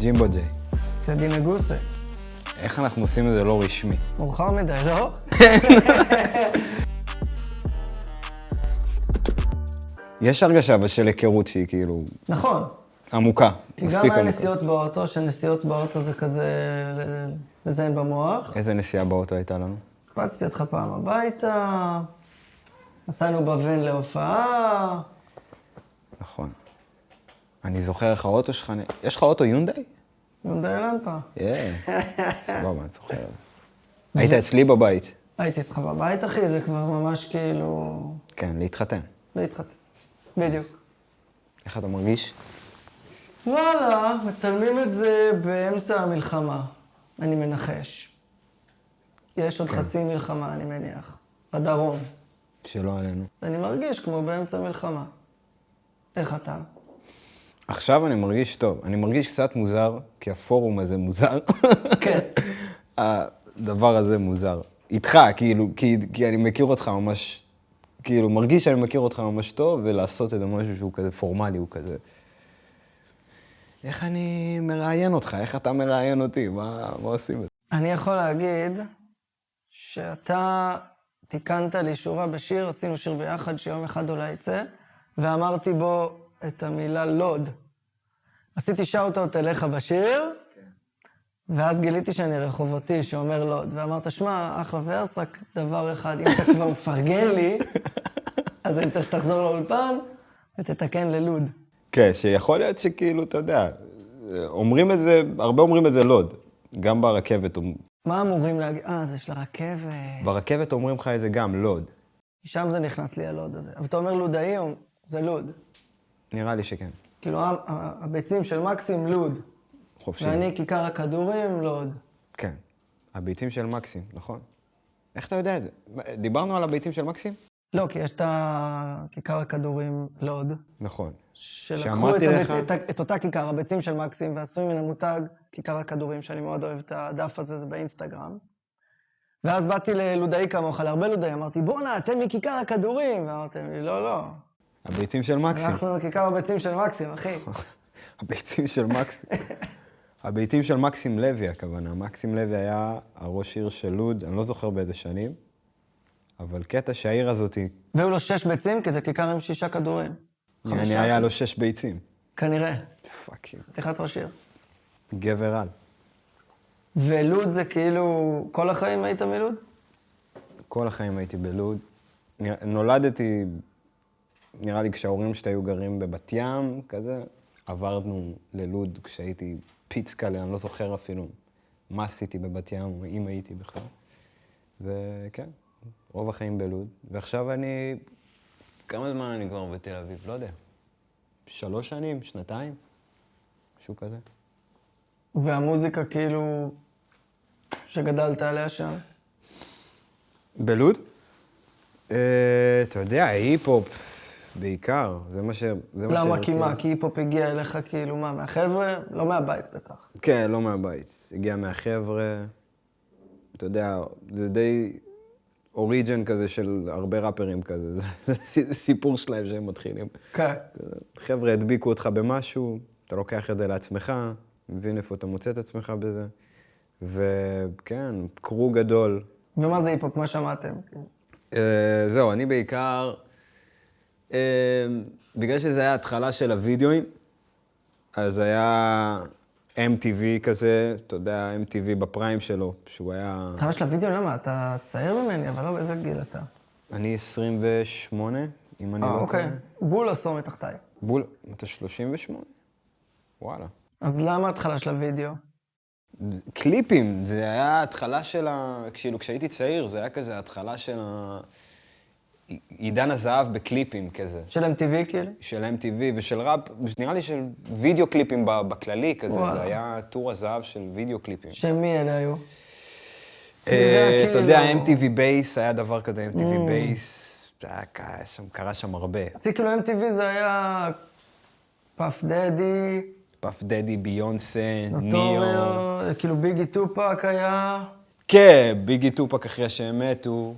ג'ימבו ג'יי. זה דינה גוסה. איך אנחנו עושים את זה לא רשמי? מאוחר מדי, לא? יש הרגשה אבל של היכרות שהיא כאילו נכון. עמוקה, כי מספיק גם היה עמוקה. נסיעות באוטו, שנסיעות באוטו זה כזה לזיין במוח. איזה נסיעה באוטו הייתה לנו? קפצתי אותך פעם הביתה, נסענו בוון להופעה. נכון. אני זוכר איך האוטו שלך... יש לך אוטו יונדאי? יונדאי אלנטרה. סבבה, אני זוכר. היית אצלי בבית. הייתי אצלך בבית, אחי, זה כבר ממש כאילו... כן, להתחתן. להתחתן. בדיוק. איך אתה מרגיש? וואלה, מצלמים את זה באמצע המלחמה, אני מנחש. יש עוד חצי מלחמה, אני מניח. בדרום. שלא עלינו. אני מרגיש כמו באמצע המלחמה. איך אתה? עכשיו אני מרגיש טוב. אני מרגיש קצת מוזר, כי הפורום הזה מוזר. כן. הדבר הזה מוזר. איתך, כאילו, כי אני מכיר אותך ממש, כאילו, מרגיש שאני מכיר אותך ממש טוב, ולעשות את זה משהו שהוא כזה פורמלי, הוא כזה... איך אני מראיין אותך? איך אתה מראיין אותי? מה עושים את זה? אני יכול להגיד שאתה תיקנת לי שורה בשיר, עשינו שיר ביחד שיום אחד אולי יצא, ואמרתי בו את המילה לוד. עשיתי שאוט-אוט אליך בשיר, ואז גיליתי שאני רחובותי שאומר לוד, ואמרת, שמע, אחלה ורס, רק דבר אחד, אם אתה כבר מפרגן לי, אז אני צריך שתחזור לאולפן ותתקן ללוד. כן, שיכול להיות שכאילו, אתה יודע, אומרים את זה, הרבה אומרים את זה לוד, גם ברכבת. מה אמורים להגיד? זה של הרכבת. ברכבת אומרים לך את זה גם, לוד. שם זה נכנס לי הלוד הזה. אבל אתה אומר לודאי, זה לוד. נראה לי שכן. כאילו, הביצים של מקסים, לוד. חופשי. ואני כיכר הכדורים, לוד. כן. הביתים של מקסים, נכון. איך אתה יודע את זה? דיברנו על הביתים של מקסים? לא, כי יש את כיכר הכדורים, לוד. נכון. שלקחו את אותה כיכר, הביצים של מקסים, ועשו ממנה מותג כיכר הכדורים, שאני מאוד אוהב את הדף הזה, זה באינסטגרם. ואז באתי ללודאי כמוך, להרבה לודאי, אמרתי, בואנה, אתם מכיכר הכדורים. ואמרתם לי, לא, לא. הביצים של מקסים. אנחנו מכיכר הביצים של מקסים, אחי. הביצים של מקסים. הביתים של מקסים לוי, הכוונה. מקסים לוי היה הראש עיר של לוד, אני לא זוכר באיזה שנים, אבל קטע שהעיר הזאת היא... והיו לו 6 ביצים, כי זה כיכר עם 6 כדורים. אני היה לו 6 ביצים. כנראה. פאק יו. פתיחת ראש עיר. גבר על. ולוד זה כאילו... כל החיים היית מלוד? כל החיים הייתי בלוד. נולדתי, נראה לי כשההורים שלי היו גרים בבת ים, כזה. עברנו ללוד כשהייתי פיצקלה, אני לא זוכר אפילו מה עשיתי בבת ים, או אם הייתי בכלל. וכן, רוב החיים בלוד. ועכשיו אני... כמה זמן אני כבר בתל אביב? לא יודע. 3 שנים, 2, משהו כזה. והמוזיקה כאילו... שגדלת עליה שם? בלוד? אתה יודע, היפ-הופ בעיקר, זה מה ש... למה? כי מה? כי היפ-הופ הגיע אליך כאילו מה? מהחבר'ה? לא מהבית בטח. כן, לא מהבית. הגיע מהחבר'ה. אתה יודע, זה די אוריג'ן כזה של הרבה ראפרים כזה. זה סיפור שלהם שהם מתחילים. כן. חבר'ה הדביקו אותך במשהו, אתה לוקח את זה לעצמך, מבין איפה אתה מוצא את עצמך בזה. וכן, קרו גדול. ומה זה היפ-הופ? מה שמעתם? זהו, אני בעיקר... בגלל שזה היה התחלה של הוידאוים, אז היה MTV כזה, אתה יודע, MTV בפריים שלו, שהוא היה... התחלה של הוידאו, למה? אתה צעיר ממני, אבל לא, באיזה גיל אתה? אני 28, אם אני לא טועה. אוקיי. בול עשור מתחתיי. בול, אתה 38? וואלה. אז למה התחלה של הוידאו? קליפים, זה היה התחלה של כאילו, כשהייתי צעיר, זה היה כזה התחלה של עידן הזהב בקליפים כזה. של MTV כאילו? של MTV ושל ראפ, נראה לי של וידאו קליפים בכללי כזה, וואלה. זה היה טור הזהב של וידאו קליפים. שמי אלה היו? אתה יודע, MTV בייס היה דבר כזה, MTV בייס, קרה שם הרבה. אצלי כאילו MTV זה היה פאף דדי, פאף דדי, ביונסה, ניאו. נוטוריו, כאילו ביגי טופק היה. כן, ביגי טופק אחרי שהם מתו,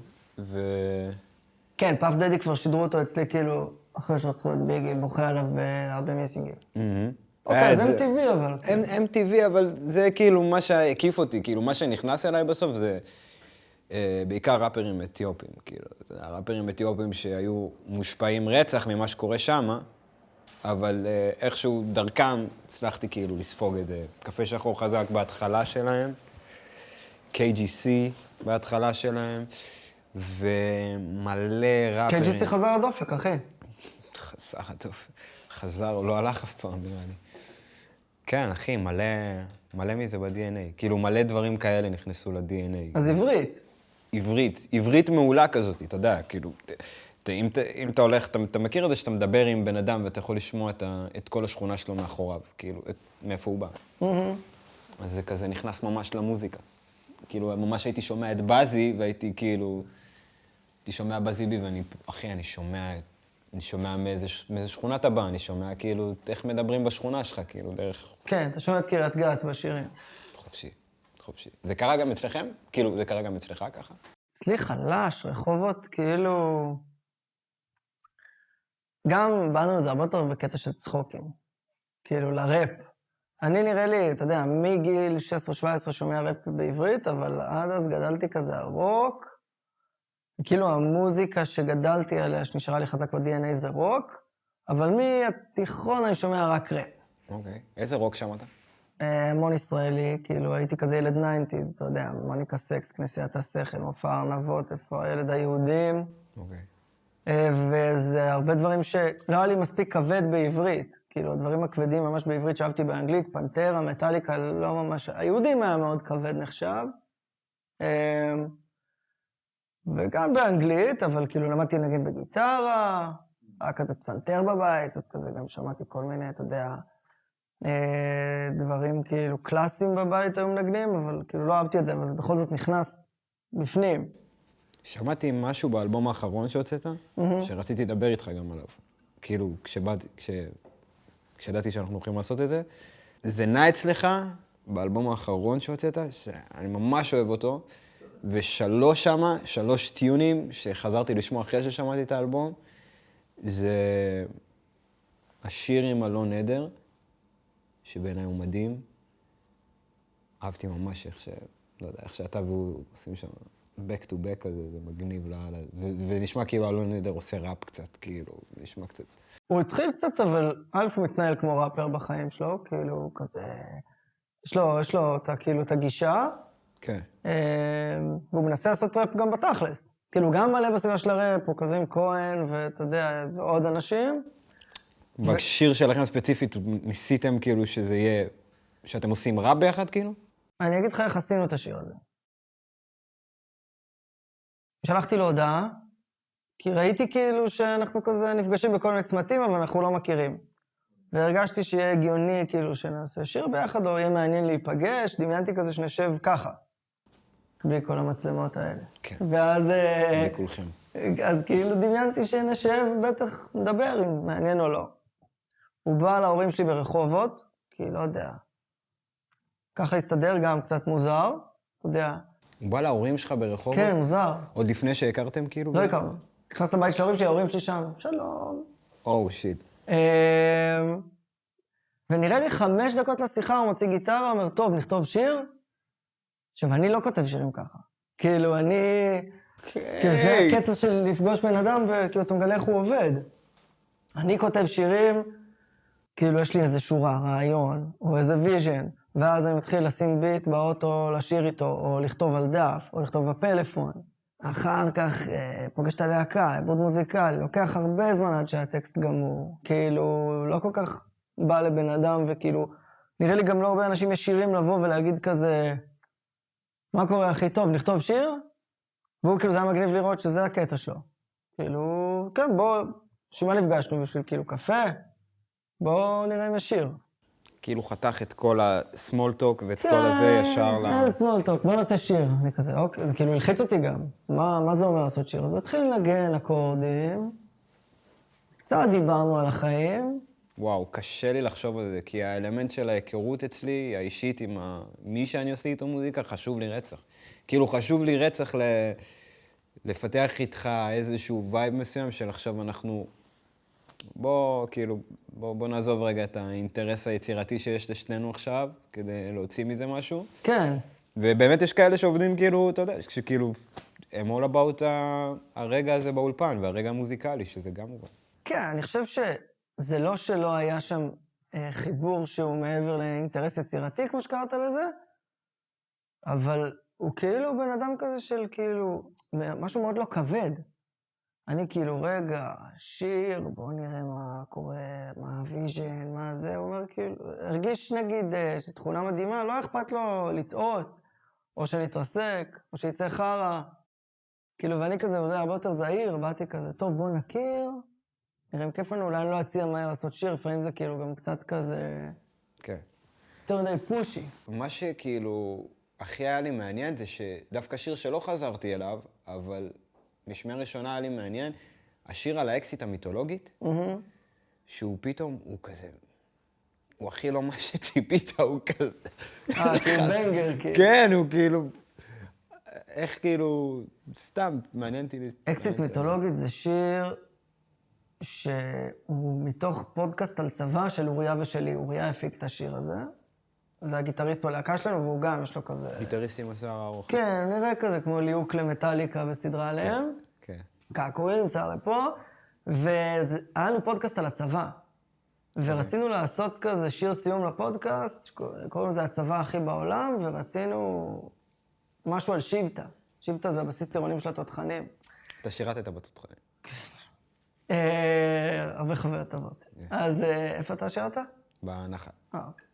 כן, פאף דדי כבר שידרו אותו אצלי כאילו, אחרי שרצחו את ביגי, בוכה עליו בהרבה מיסינגים. אוקיי, אז MTV אבל. MTV, אבל זה כאילו מה שהקיף אותי, כאילו מה שנכנס אליי בסוף זה בעיקר ראפרים אתיופים, כאילו. ראפרים אתיופים שהיו מושפעים רצח ממה שקורה שם, אבל איכשהו דרכם הצלחתי כאילו לספוג את זה. קפה שחור חזק בהתחלה שלהם, KGC בהתחלה שלהם, ומלא ראפרים. KGC חזר הדופק, אחי. חזר הדופק. חזר, הוא לא הלך אף פעם, נראה לי. כן, אחי, מלא מזה ב-DNA. כאילו, מלא דברים כאלה נכנסו ל-DNA. אז עברית. עברית מעולה כזאת, אתה יודע, כאילו, אם אתה הולך, אתה מכיר את זה שאתה מדבר עם בן אדם ואתה יכול לשמוע את כל השכונה שלו מאחוריו, כאילו, מאיפה הוא בא. אז זה כזה נכנס ממש למוזיקה. כאילו, ממש הייתי שומע את בזי, והייתי כאילו, הייתי שומע בזי בי, ואני, אחי, אני שומע מאיזה שכונה אתה בא, אני שומע כאילו איך מדברים בשכונה שלך, כאילו, דרך... כן, אתה שומע את קריית גת בשירים. חופשי, חופשי. זה קרה גם אצלכם? כאילו, זה קרה גם אצלך ככה? אצלי חלש, רחובות, כאילו... גם באנו לזה הרבה יותר בקטע של צחוקים. כאילו, לראפ. אני נראה לי, אתה יודע, מגיל 16-17 שומע ראפ בעברית, אבל עד אז גדלתי כזה על רוק. כאילו המוזיקה שגדלתי עליה, שנשארה לי חזק ב-DNA זה רוק, אבל מהתיכון אני שומע רק ראפ. אוקיי. איזה רוק שמעת? המון ישראלי, כאילו הייתי כזה ילד 90's, אתה יודע, מוניקה סקס, כנסיית השכל, מופע ארנבות, איפה הילד היהודים. אוקיי. וזה הרבה דברים שלא היה לי מספיק כבד בעברית. כאילו, הדברים הכבדים ממש בעברית שאהבתי באנגלית, פנטרה, מטליקה, לא ממש... היהודים היה מאוד כבד נחשב. וגם באנגלית, אבל כאילו למדתי נגיד בגיטרה, היה כזה פסנתר בבית, אז כזה גם שמעתי כל מיני, אתה יודע, דברים כאילו קלאסיים בבית היו מנגנים, אבל כאילו לא אהבתי את זה, אבל זה בכל זאת נכנס בפנים. שמעתי משהו באלבום האחרון שהוצאת, שרציתי לדבר איתך גם עליו. כאילו, כשידעתי שאנחנו הולכים לעשות את זה, זה נע אצלך באלבום האחרון שהוצאת, שאני ממש אוהב אותו, שלוש טיונים שחזרתי לשמוע אחרי ששמעתי את האלבום, זה השיר עם אלון נדר, שבעיניי הוא מדהים. אהבתי ממש לא יודע, איך שאתה והוא עושים שם back to back כזה, זה מגניב לאללה. ונשמע כאילו אלון נדר עושה ראפ קצת, כאילו, נשמע קצת. הוא התחיל קצת, אבל א' הוא מתנהל כמו ראפר בחיים שלו, כאילו כזה... יש לו כאילו את הגישה. כן. והוא מנסה לעשות ראפ גם בתכלס. כאילו, גם מלא בסביבה של הראפ, הוא כזה עם כהן, ואתה יודע, ועוד אנשים. בשיר שלכם ספציפית, ניסיתם כאילו שזה יהיה, שאתם עושים ראפ ביחד כאילו? אני אגיד לך איך עשינו את השיר הזה. שלחתי לו הודעה, כי ראיתי כאילו שאנחנו כזה נפגשים בכל מיני צמתים, אבל אנחנו לא מכירים. והרגשתי שיהיה הגיוני כאילו שנעשה שיר ביחד, או יהיה מעניין להיפגש, דמיינתי כזה שנשב ככה. בלי כל המצלמות האלה. כן. ואז... בלי כולכם. אז כאילו דמיינתי שנשב, בטח נדבר אם מעניין או לא. הוא בא להורים שלי ברחובות, כי לא יודע. ככה הסתדר גם קצת מוזר, אתה יודע. הוא בא להורים שלך ברחובות? כן, מוזר. עוד לפני שהכרתם כאילו? לא הכרנו. נכנס לבית של ההורים שלי, ההורים שלי שם. שלום. שיט. ונראה לי 5 דקות לשיחה, הוא מוציא גיטרה, אומר, טוב, נכתוב שיר? עכשיו, אני לא כותב שירים ככה. כאילו, כאילו, זה הקטע של לפגוש בן אדם, וכאילו, אתה מגלה איך הוא עובד. אני כותב שירים, כאילו, יש לי איזה שורה, רעיון, או איזה ויז'ן, ואז אני מתחיל לשים ביט באוטו, לשיר איתו, או לכתוב על דף, או לכתוב בפלאפון. אחר כך פוגש את הלהקה, עיבוד מוזיקלי, לוקח הרבה זמן עד שהטקסט גמור. כאילו, לא כל כך בא לבן אדם, וכאילו, נראה לי גם לא הרבה אנשים ישירים לבוא ולהגיד כזה, מה קורה הכי טוב, נכתוב שיר? והוא כאילו, זה היה מגניב לראות שזה הקטע שלו. כאילו, כן, בוא, שמה נפגשנו בשביל כאילו קפה? בוא נראה אם יש שיר. כאילו חתך את כל ה-small talk ואת כל הזה ישר ל... כן, small talk, בוא נעשה שיר. אני כזה, אוקיי, זה כאילו הלחיץ אותי גם. מה זה אומר לעשות שיר? אז הוא התחיל לנגן אקורדים, קצת דיברנו על החיים. וואו, קשה לי לחשוב על זה, כי האלמנט של ההיכרות אצלי, האישית עם מי שאני עושה איתו מוזיקה, חשוב לי רצח. כאילו חשוב לי רצח לפתח איתך איזשהו וייב מסוים של עכשיו אנחנו בוא נעזוב רגע את האינטרס היצירתי שיש לשנינו עכשיו, כדי להוציא מזה משהו. כן. ובאמת יש כאלה שעובדים כאילו, אתה יודע, שכאילו, הם all about הרגע הזה באולפן, והרגע המוזיקלי, שזה גם מובן. כן, אני חושב שזה לא שלא היה שם חיבור שהוא מעבר לאינטרס יצירתי, כמו שקראת לזה, אבל הוא כאילו בן אדם כזה של כאילו, משהו מאוד לא כבד. אני כאילו, רגע, שיר, בואו נראה מה קורה, מה הוויז'ן, מה זה, הוא אומר כאילו, הרגיש נגיד שזו תכונה מדהימה, לא אכפת לו לטעות, או שנתרסק, או שיצא חרא. כאילו, ואני כזה, הרבה יותר זהיר, באתי כזה, טוב, בואו נכיר, נראה אם כיף לנו, אולי אני לא אציע מהר לעשות שיר, לפעמים זה כאילו גם קצת כזה... כן. יותר מדי פושי. מה שכאילו הכי היה לי מעניין זה שדווקא שיר שלא חזרתי אליו, אבל משמע ראשונה היה לי מעניין, השיר על האקסיט המיתולוגית, שהוא פתאום, הוא כזה, הוא הכי לא מה שציפית, הוא כזה... כאילו בנגר, כאילו. כן, הוא כאילו... איך כאילו... סתם, מעניין אותי... אקסיט מיתולוגית זה שיר שהוא מתוך פודקאסט על צבא של אוריה ושלי. אוריה הפיק את השיר הזה. זה הגיטריסט בלהקה שלנו, והוא גם, יש לו כזה... גיטריסט עם השיער הארוך. כן, נראה כזה כמו ליהוק למטאליקה בסדרה עליהם. כן. קעקועים, שיער לפה. והיה לנו פודקאסט על הצבא. ורצינו לעשות כזה שיר סיום לפודקאסט, קוראים לזה הצבא הכי בעולם, ורצינו משהו על שבטה. שבטה זה הבסיס טירונים של התותחנים. אתה שירתת בתותחנים. הרבה חוויות טובות. אז איפה אתה שירת? בנחל. אוקיי.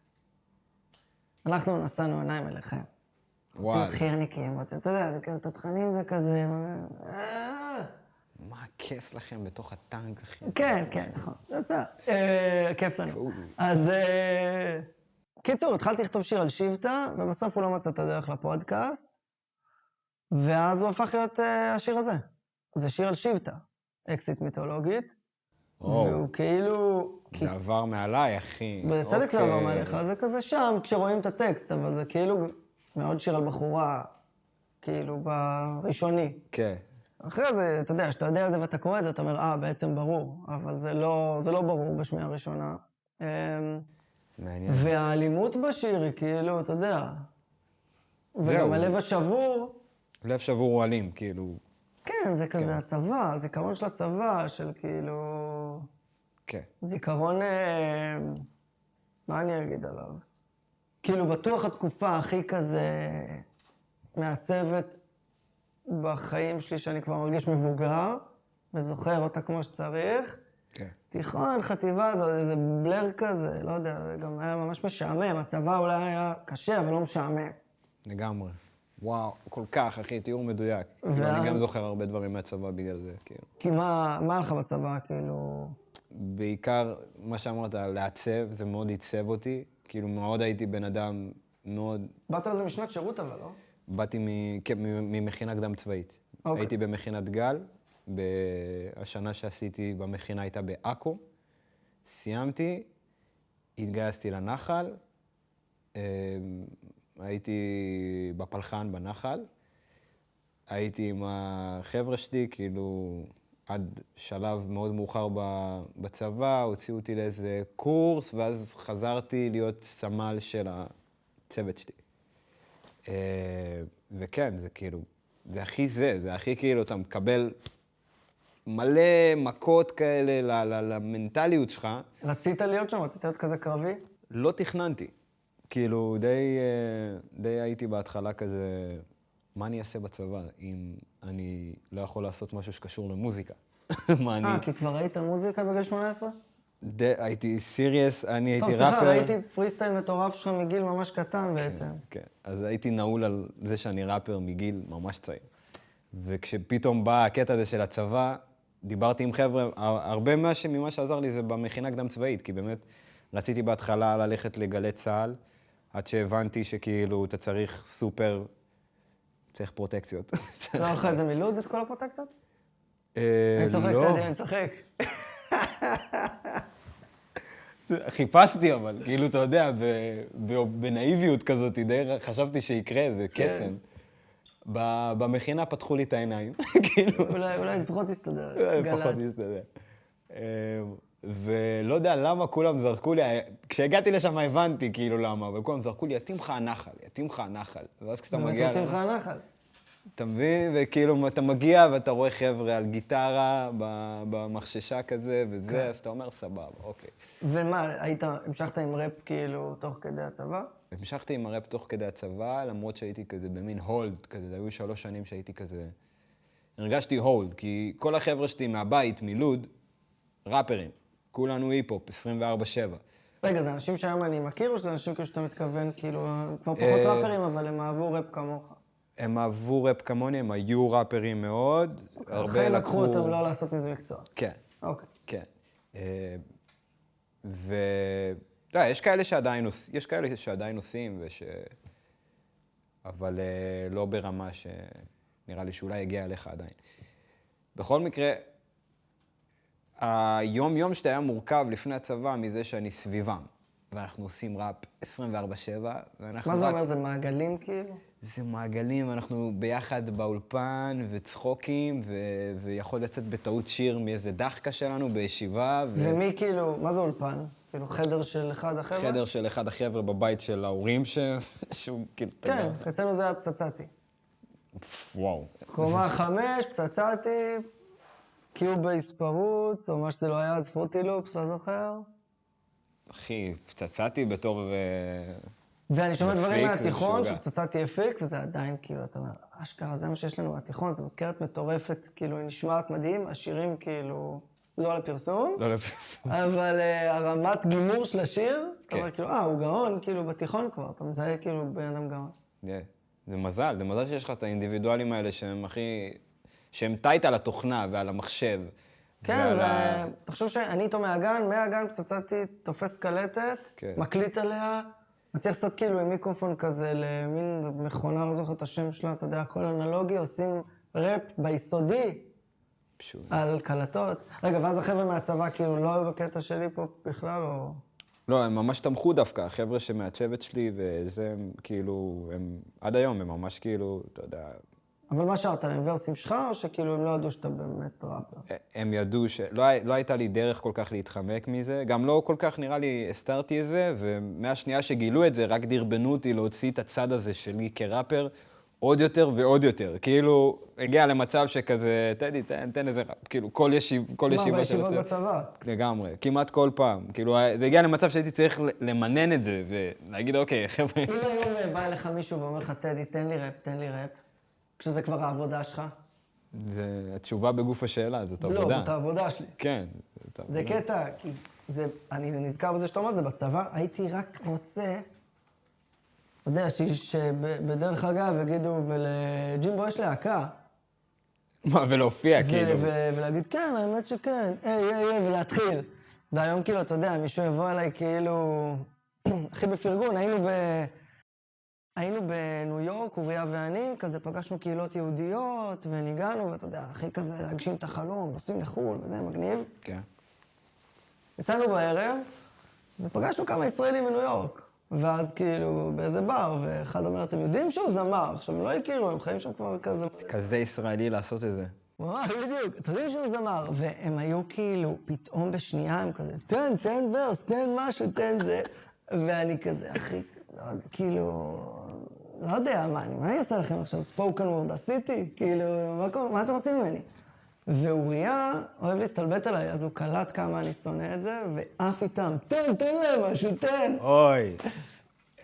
אנחנו נסענו עיניים אליכם. וואו. רוצים חירניקים, אתה יודע, זה כזה, תותחנים זה כזה... מה כיף לכם בתוך הטנק, אחי. כן, כן, נכון. זה יצא. כיף לנו. אז קיצור, התחלתי לכתוב שיר על שבטה, ובסוף הוא לא מצא את הדרך לפודקאסט, ואז הוא הפך להיות השיר הזה. זה שיר על שבטה, אקסיט מיתולוגית, והוא כאילו... זה עבר מעליי, אחי. בצדק זה עבר מעליך, זה כזה שם, כשרואים את הטקסט, אבל זה כאילו מאוד שיר על בחורה, כאילו בראשוני. כן. אחרי זה, אתה יודע, שאתה יודע על זה ואתה קורא את זה, אתה אומר, בעצם ברור, אבל זה לא ברור בשמיעה הראשונה. מעניין. והאלימות בשיר היא כאילו, אתה יודע, וגם הלב השבור... לב שבור הוא אלים, כאילו... כן, זה כזה הצבא, הזיכרון של הצבא, של כאילו... כן. זיכרון... מה אני אגיד עליו? כאילו, בטוח התקופה הכי כזה מעצבת בחיים שלי, שאני כבר מרגיש מבוגר, וזוכר אותה כמו שצריך. כן. תיכון, חטיבה, זה איזה בלר כזה, לא יודע, זה גם היה ממש משעמם. הצבא אולי היה קשה, אבל לא משעמם. לגמרי. וואו, כל כך, אחי, תיאור מדויק. כאילו, אני גם זוכר הרבה דברים מהצבא בגלל זה, כאילו. כי מה לך בצבא, כאילו... בעיקר, מה שאמרת, לעצב, זה מאוד עיצב אותי. כאילו, מאוד הייתי בן אדם מאוד... באת לזה משנת שירות, אבל לא? באתי ממכינה קדם צבאית. הייתי במכינת גל, השנה שעשיתי במכינה הייתה בעכו. סיימתי, התגייסתי לנחל, הייתי בפלחן בנחל, הייתי עם החבר'ה שלי, כאילו, עד שלב מאוד מאוחר בצבא, הוציאו אותי לאיזה קורס, ואז חזרתי להיות סמל של הצוות שלי. וכן, זה כאילו, זה הכי כאילו, אתה מקבל מלא מכות כאלה למנטליות שלך. רצית להיות שם? רצית להיות כזה קרבי? לא תכננתי. כאילו, די הייתי בהתחלה כזה, מה אני אעשה בצבא אם אני לא יכול לעשות משהו שקשור למוזיקה? כי כבר היית מוזיקה בגיל 18? הייתי סיריוס, אני הייתי ראפר. טוב, סליחה, ראיתי פריסטייל מטורף שלך מגיל ממש קטן בעצם. כן, אז הייתי נעול על זה שאני ראפר מגיל ממש צעיר. וכשפתאום בא הקטע הזה של הצבא, דיברתי עם חבר'ה, הרבה ממה שעזר לי זה במכינה קדם צבאית, כי באמת רציתי בהתחלה ללכת לגלי צה"ל, עד שהבנתי שכאילו אתה צריך צריך פרוטקציות. לא הולך את זה מלוד, את כל הפרוטקציות? לא. אני צוחק, תדעי, אני צוחק. חיפשתי אבל, כאילו, אתה יודע, בנאיביות כזאת, די חשבתי שיקרה, זה קסם. במכינה פתחו לי את העיניים, כאילו. אולי זה פחות יסתדר. פחות יסתדר. ולא יודע למה כולם זרקו לי, כשהגעתי לשם הבנתי כאילו למה, וכולם זרקו לי, יתאים לך הנחל, יתאים לך הנחל. ואז כשאתה באמת מגיע... יתאים לך הנחל. אתה מבין? וכאילו אתה מגיע ואתה רואה חבר'ה על גיטרה, במחששה כזה וזה, אז אתה אומר, סבבה, אוקיי. ומה, המשכת עם ראפ כאילו תוך כדי הצבא? המשכתי עם הראפ תוך כדי הצבא, למרות שהייתי כזה במין הולד, כזה, היו 3 שנים שהייתי כזה... הרגשתי הולד, כי כל החבר'ה שלי מהבית, מלוד, ראפרים. כולנו היפ-הופ, 24/7. רגע, זה אנשים שהיום אני מכיר, או שזה אנשים כאילו שאתה מתכוון, כאילו, כבר פחות ראפרים, אבל הם אהבו ראפ כמוך? הם אהבו ראפ כמוני, הם היו ראפרים מאוד. אחרי לקחו אותם לא לעשות מזה מקצוע. כן. אוקיי. כן. יש כאלה שעדיין עושים, אבל לא ברמה שנראה לי שאולי יגיע אליך עדיין. בכל מקרה, היום שלי היה מורכב לפני הצבא מזה שאני סביבם. ואנחנו עושים ראפ 24/7, ואנחנו... מה זה אומר? זה מעגלים כאילו? זה מעגלים, אנחנו ביחד באולפן וצחוקים, ויכול לצאת בטעות שיר מאיזה דחקה שלנו בישיבה. ומי כאילו, מה זה אולפן? כאילו חדר של אחד החבר'ה? חדר של אחד החבר'ה בבית של ההורים שהוא כאילו... כן, אצלנו זה היה פצצתי. וואו. קומה 5, פצצתי, קיובייס פרוץ, או מה שזה לא היה, אז פרוטילופס, לא זוכר. אחי, פצצתי בתור... ואני שומע דברים מפיק, מהתיכון, זה משוגע. שפצצתי הפיק, וזה עדיין כאילו, אתה אומר, אשכרה, זה מה שיש לנו מהתיכון, זו מזכרת מטורפת, כאילו, היא נשמעת מדהים, השירים כאילו, לא לפרסום, לא לפרסום. אבל הרמת גימור של השיר, אתה כן. אומר כאילו, הוא גאון, כאילו, בתיכון כבר, אתה מזהה כאילו בן אדם גאון. זה מזל שיש לך את האינדיבידואלים האלה שהם הכי... שהם טייט על התוכנה ועל המחשב. כן, ואתה חושב שאני איתו מהגן פצצתי, תופס קלטת, כן. מקליט עליה, מצליח לעשות כאילו עם מיקרופון כזה למין מכונה, לא זוכר את השם שלה, אתה יודע, הכל אנלוגי, עושים ראפ ביסודי פשוט. על קלטות. רגע, ואז החבר'ה מהצבא כאילו לא היו בקטע שלי פה בכלל, או... לא, הם ממש תמכו דווקא, החבר'ה שמהצוות שלי, וזה הם כאילו, הם עד היום, הם ממש כאילו, אתה יודע... אבל מה שרת להם, ורסים שלך, או שכאילו הם לא ידעו שאתה באמת ראפר? הם ידעו לא הייתה לי דרך כל כך להתחמק מזה, גם לא כל כך נראה לי הסתרתי את זה, ומהשנייה שגילו את זה, רק דרבנו אותי להוציא את הצד הזה שלי כראפר, עוד יותר ועוד יותר. כאילו, הגיע למצב שכזה, תן איזה ראפ, כאילו, כל ישיבה מה, בישיבות בצבא? לגמרי, כמעט כל פעם. כאילו, זה הגיע למצב שהייתי צריך למנן את זה, ולהגיד, אוקיי, חבר'ה... אם היום בא אליך מישהו ואומר לך, טדי, תן לי ראפ, כשזה כבר העבודה שלך? זה התשובה בגוף השאלה, זאת עבודה. לא, זאת העבודה שלי. כן. זה קטע, כי אני נזכר בזה שאתה אומר את זה בצבא, הייתי רק רוצה, אתה יודע, שבדרך אגב יגידו, ולג'ימבו יש להקה. מה, ולהופיע, כאילו. ולהגיד, כן, האמת שכן, ולהתחיל. והיום כאילו, אתה יודע, מישהו יבוא אליי כאילו, הכי בפרגון, היינו בניו יורק, אוריה ואני, כזה פגשנו קהילות יהודיות, וניגענו, ואתה יודע, הכי כזה להגשים את החלום, נוסעים לחו"ל, וזה מגניב. כן. יצאנו בערב, ופגשנו כמה ישראלים מניו יורק. ואז כאילו, באיזה בר, ואחד אומר, אתם יודעים שהוא זמר? עכשיו, הם לא הכירו, הם חיים שם כבר כזה... כזה ישראלי לעשות את זה. ממש, בדיוק, אתם יודעים שהוא זמר. והם היו כאילו, פתאום בשנייה, הם כזה, תן ורס, תן משהו, תן זה. ואני כזה, אחי, כאילו... לא יודע, מה אני אעשה לכם עכשיו? ספוקן וורד עשיתי? כאילו, מה אתם רוצים ממני? ואוריה אוהב להסתלבט עליי, אז הוא קלט כמה אני שונא את זה, ואף איתם, תן להם משהו, תן. אוי,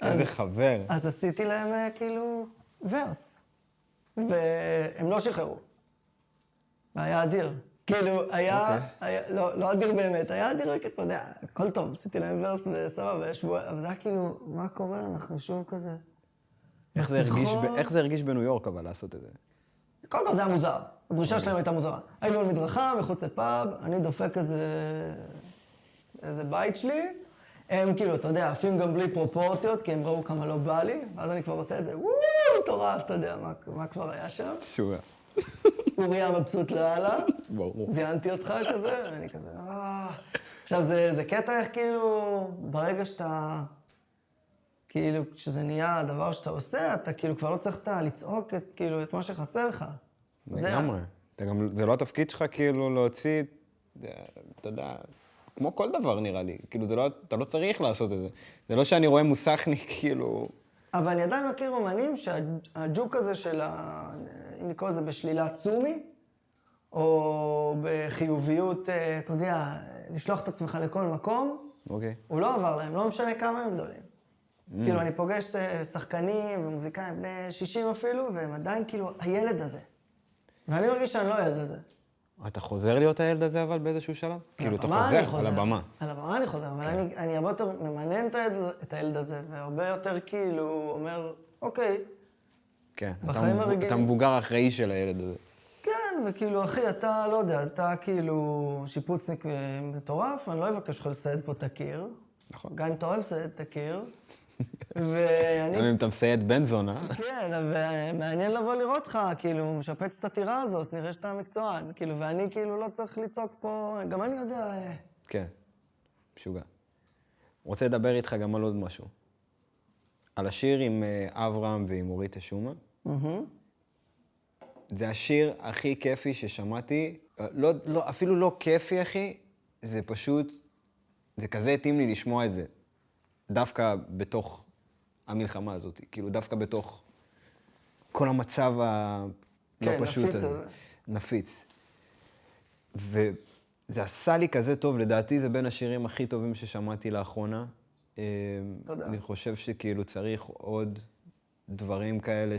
איזה חבר. אז עשיתי להם כאילו ורס, והם לא שחררו. היה אדיר. כאילו, לא אדיר באמת, היה אדיר רק, אתה יודע, הכל טוב, עשיתי להם ורס וסבבה, אבל זה היה כאילו, מה קורה? אנחנו שוב כזה. איך זה הרגיש בניו יורק, אבל, לעשות את זה? קודם כל זה היה מוזר. הדרישה שלהם הייתה מוזרה. היינו על מדרכה, מחוץ לפאב, אני דופק איזה בית שלי. הם כאילו, אתה יודע, עפים גם בלי פרופורציות, כי הם ראו כמה לא בא לי, ואז אני כבר עושה את זה, מטורף, אתה יודע, מה כבר היה שם. שורה. אוריה מבסוט לאללה. ברור. זיינתי אותך כזה, ואני כזה, עכשיו, זה קטע איך כאילו, ברגע שאתה... כאילו, כשזה נהיה הדבר שאתה עושה, אתה כאילו כבר לא צריך לצעוק את מה שחסר לך. לגמרי. זה לא התפקיד שלך כאילו להוציא, אתה יודע, כמו כל דבר נראה לי. כאילו, אתה לא צריך לעשות את זה. זה לא שאני רואה מוסכניק, כאילו... אבל אני עדיין מכיר אומנים שהג'וק הזה של אם נקרא לזה בשלילת צומי, או בחיוביות, אתה יודע, לשלוח את עצמך לכל מקום, אוקיי. הוא לא עבר להם, לא משנה כמה הם גדולים. כאילו, אני פוגש שחקנים ומוזיקאים בני 60 אפילו, והם עדיין כאילו הילד הזה. ואני מרגיש שאני לא הילד הזה. אתה חוזר להיות הילד הזה אבל באיזשהו שלב? כאילו, אתה חוזר על הבמה. על הבמה אני חוזר, אבל אני הרבה יותר ממנן את הילד הזה, והרבה יותר כאילו אומר, אוקיי, כן, בחיים הרגילים. אתה מבוגר האחראי של הילד הזה. כן, וכאילו, אחי, אתה, לא יודע, אתה כאילו שיפוצניק מטורף, אני לא אבקש לך לסייד פה את הקיר. נכון. גם אם אתה אוהב לסייד את הקיר. ואני... גם אם אתה מסייד בן זונה. כן, ומעניין לבוא לראות לך, כאילו, משפץ את הטירה הזאת, נראה שאתה מקצוען. כאילו, ואני כאילו לא צריך לצעוק פה, גם אני יודע... כן, משוגע. רוצה לדבר איתך גם על עוד משהו. על השיר עם אברהם ועם אורית תשומה. זה השיר הכי כיפי ששמעתי. אפילו לא כיפי, אחי. זה פשוט... זה כזה התאים לי לשמוע את זה. דווקא בתוך המלחמה הזאת. כאילו, דווקא בתוך כל המצב הלא פשוט הזה. נפיץ. וזה עשה לי כזה טוב. לדעתי זה בין השירים הכי טובים ששמעתי לאחרונה. תודה. אני חושב שכאילו צריך עוד דברים כאלה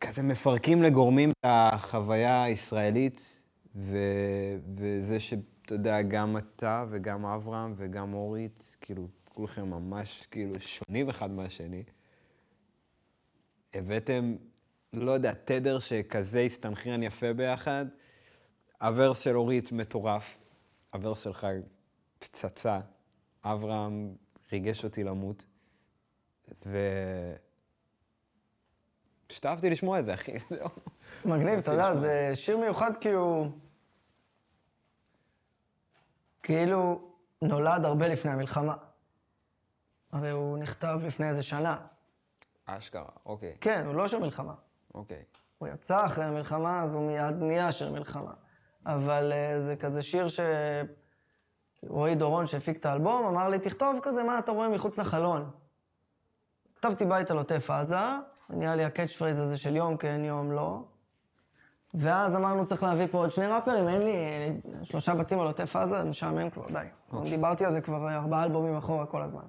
כזה מפרקים לגורמים את החוויה הישראלית, וזה שאתה יודע, גם אתה וגם אברהם וגם אורית, כאילו, כולכם ממש כאילו שונים אחד מהשני. הבאתם, לא יודע, תדר שכזה הסתנכרן יפה ביחד. הוורס של אורית מטורף, הוורס שלך פצצה. אברהם ריגש אותי למות, פשוט אהבתי לשמוע את זה, אחי. מגניב, אתה יודע, זה שיר מיוחד כי הוא... כאילו נולד הרבה לפני המלחמה. הרי הוא נכתב לפני איזה שנה. אשכרה, אוקיי. כן, הוא לא של מלחמה. אוקיי. הוא יצא אחרי המלחמה, אז הוא מיד נהיה של מלחמה. אבל זה כזה שיר רועי דורון שהפיק את האלבום, אמר לי, תכתוב כזה מה אתה רואה מחוץ לחלון. כתבתי בית על עוטף עזה, נהיה לי הקאץ' פרייז הזה של יום כן, יום לא. ואז אמרנו, צריך להביא פה עוד 2 ראפרים, אין לי 3 בתים על עוטף עזה, משעמם כבר, די. דיברתי על זה כבר 4 אלבומים אחורה כל הזמן.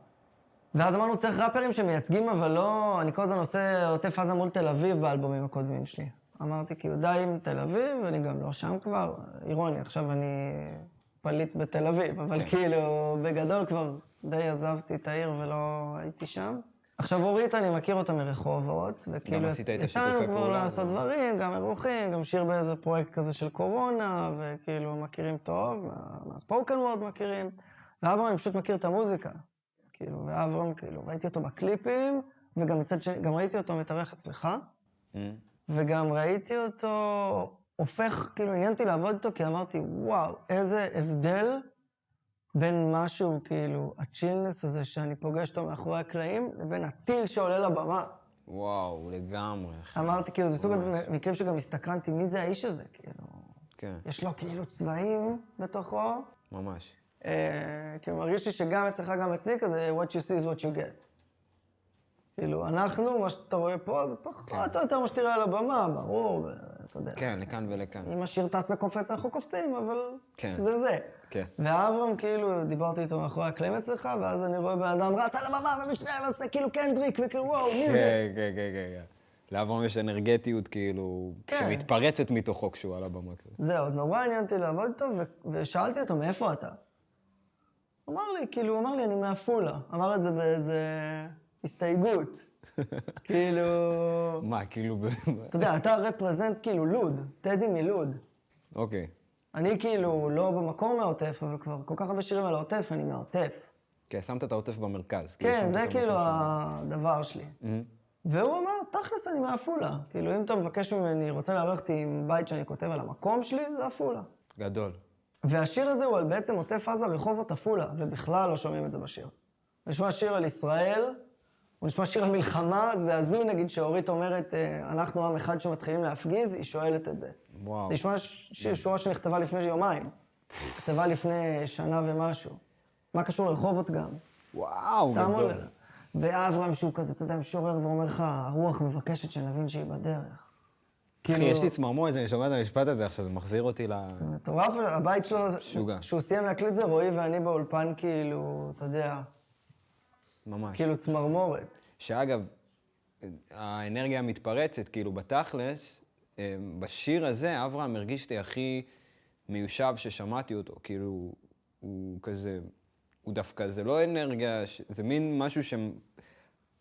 ואז אמרנו, צריך ראפרים שמייצגים, אבל לא... אני כל הזמן עושה עוטף עזה מול תל אביב באלבומים הקודמים שלי. אמרתי, כאילו, די עם תל אביב, אני גם לא שם כבר. אירוני, עכשיו אני פליט בתל אביב, אבל כאילו, בגדול כבר די עזבתי את העיר ולא הייתי שם. עכשיו, אורית, אני מכיר אותה מרחובות, וכאילו, יצאנו כבר לעשות דברים, גם אירוחים, גם שיר באיזה פרויקט כזה של קורונה, וכאילו, מכירים טוב, מהספוקן וורד מכירים. ואברהם, אני פשוט מכיר את המוזיקה. כאילו, ואברהם, כאילו, ראיתי אותו בקליפים, וגם מצד שני, גם ראיתי אותו מתארח אצלך, וגם ראיתי אותו הופך, כאילו, עניינתי לעבוד איתו, כי אמרתי, וואו, איזה הבדל בין משהו, כאילו, הצ'ילנס הזה שאני פוגש אותו מאחורי הקלעים, לבין הטיל שעולה לבמה. וואו, לגמרי. אמרתי, כאילו, זה סוג המקרים שגם הסתקרנתי, מי זה האיש הזה, כאילו. כן. יש לו כאילו צבעים בתוכו. ממש. כאילו, מרגיש לי שגם אצלך, גם אצלי, כזה, what you see is what you get. כאילו, אנחנו, מה שאתה רואה פה, זה פחות או יותר מה שתראה על הבמה, ברור, אתה יודע. כן, לכאן ולכאן. אם השיר טס וקופץ, אנחנו קופצים, אבל זה זה. כן. ואברהם, כאילו, דיברתי איתו מאחורי הקלעים אצלך, ואז אני רואה בן אדם רץ על הבמה ומשנה ועושה כאילו קנדריק, וכאילו, וואו, מי זה? כן, כן, כן. לאברהם יש אנרגטיות, כאילו, שמתפרצת מתוכו כשהוא על הבמה כזה. זהו, אז נורא עניינתי לעבוד איתו, ושאלתי אותו, מאיפה אתה? הוא אמר לי, אני מעפולה. אמר את זה באיזה הסתייגות. כאילו... מה, כאילו... אתה יודע, אתה רפרזנט כאילו לוד, טדי מלוד. אוקיי. אני כאילו לא במקום מהעוטף, אבל כבר כל כך הרבה שירים על העוטף, אני מהעוטף. כן, שמת את העוטף במרכז. כן, זה כאילו הדבר שלי. והוא אמר, תכלס אני מעפולה. כאילו, אם אתה מבקש ממני, רוצה לארח אותי עם בית שאני כותב על המקום שלי, זה עפולה. גדול. והשיר הזה הוא על בעצם עוטף עזה רחובות עפולה, ובכלל לא שומעים את זה בשיר. הוא נשמע שיר על ישראל, הוא נשמע שיר על מלחמה, זה הזוי נגיד שאורית אומרת, אנחנו עם אחד שמתחילים להפגיז, היא שואלת את זה. וואו. זה נשמע שורה שנכתבה לפני יומיים. כתבה לפני שנה ומשהו. מה קשור לרחובות גם? וואו, סתם גדול. עולה. ואברהם שהוא כזה, אתה יודע, משורר ואומר לך, הרוח מבקשת שנבין שהיא בדרך. אחי, יש לי צמרמורת, אני שומע את המשפט הזה עכשיו, זה מחזיר אותי זה מטורף, הבית שלו, משוגע. שהוא סיים להקליט זה, רועי ואני באולפן כאילו, אתה יודע, ממש. כאילו צמרמורת. שאגב, האנרגיה המתפרצת, כאילו בתכלס, בשיר הזה, אברהם הרגיש לי הכי מיושב ששמעתי אותו. כאילו, הוא כזה, הוא דווקא, זה לא אנרגיה, זה מין משהו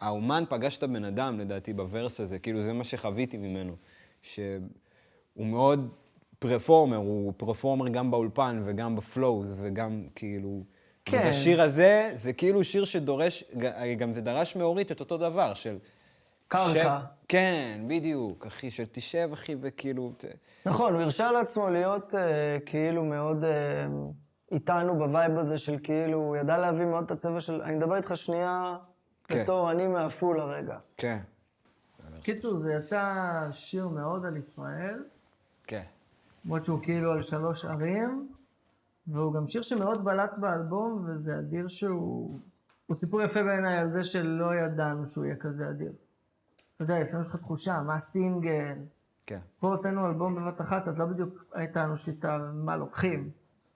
האומן פגש את הבן אדם, לדעתי, בוורס הזה. כאילו, זה מה שחוויתי ממנו. שהוא מאוד פרפורמר, הוא פרפורמר גם באולפן וגם בפלואוז וגם כאילו... כן. ובשיר הזה, זה כאילו שיר שדורש, גם זה דרש מאורית את אותו דבר, של... קרקע. כן, בדיוק, אחי, של תשב, אחי, וכאילו... נכון, הוא הרשה לעצמו להיות כאילו מאוד איתנו בווייב הזה של כאילו, הוא ידע להביא מאוד את הצבע של... אני מדבר איתך שנייה כן. בתור אני מעפולה רגע. כן. קיצור, זה יצא שיר מאוד על ישראל, כן. למרות שהוא כאילו על 3 ערים, והוא גם שיר שמאוד בלט באלבום, וזה אדיר שהוא... הוא סיפור יפה בעיניי על זה שלא ידענו שהוא יהיה כזה אדיר. אתה יודע, לפעמים יש לך תחושה, מה סינגל? כן. פה הוצאנו אלבום בבת אחת, אז לא בדיוק הייתה לנו שליטה על מה לוקחים.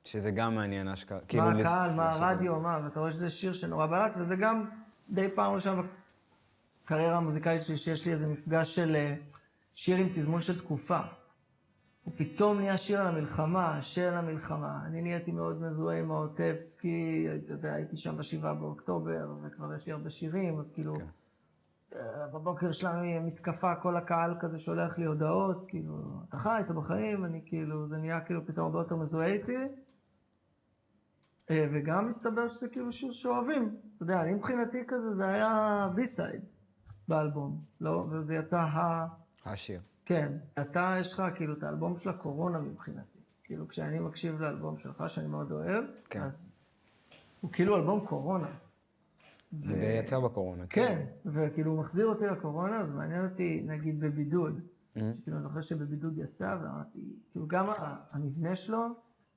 שזה גם מעניין, אשכרה. מה הקהל, מה הרדיו, מה, ואתה רואה שזה שיר שנורא בלט, וזה גם די פעם ראשונה בקריירה המוזיקלית שלי, שיש לי איזה מפגש של שיר עם תזמון של תקופה. הוא פתאום נהיה שיר על המלחמה, של המלחמה. אני נהייתי מאוד מזוהה עם העוטף, כי אתה יודע, הייתי שם ב7 באוקטובר, וכבר יש לי הרבה שירים, אז כאילו... בבוקר שלנו מתקפה, כל הקהל כזה שולח לי הודעות, כאילו, אתה חי, אתה בחיים, אני כאילו, זה נהיה כאילו פתאום הרבה יותר מזוהה איתי. וגם מסתבר שזה כאילו שיר שאוהבים. אתה יודע, אני מבחינתי כזה, זה היה בי-סייד באלבום, לא? וזה יצא השיר. כן. אתה, יש לך כאילו את האלבום של הקורונה מבחינתי. כאילו, כשאני מקשיב לאלבום שלך, שאני מאוד אוהב, כן. אז הוא כאילו אלבום קורונה. זה די יצא בקורונה. כן, וכאילו הוא מחזיר אותי לקורונה, אז מעניין אותי, נגיד, בבידוד. כאילו, אני זוכר שבבידוד יצא, ואמרתי, כאילו, גם המבנה שלו...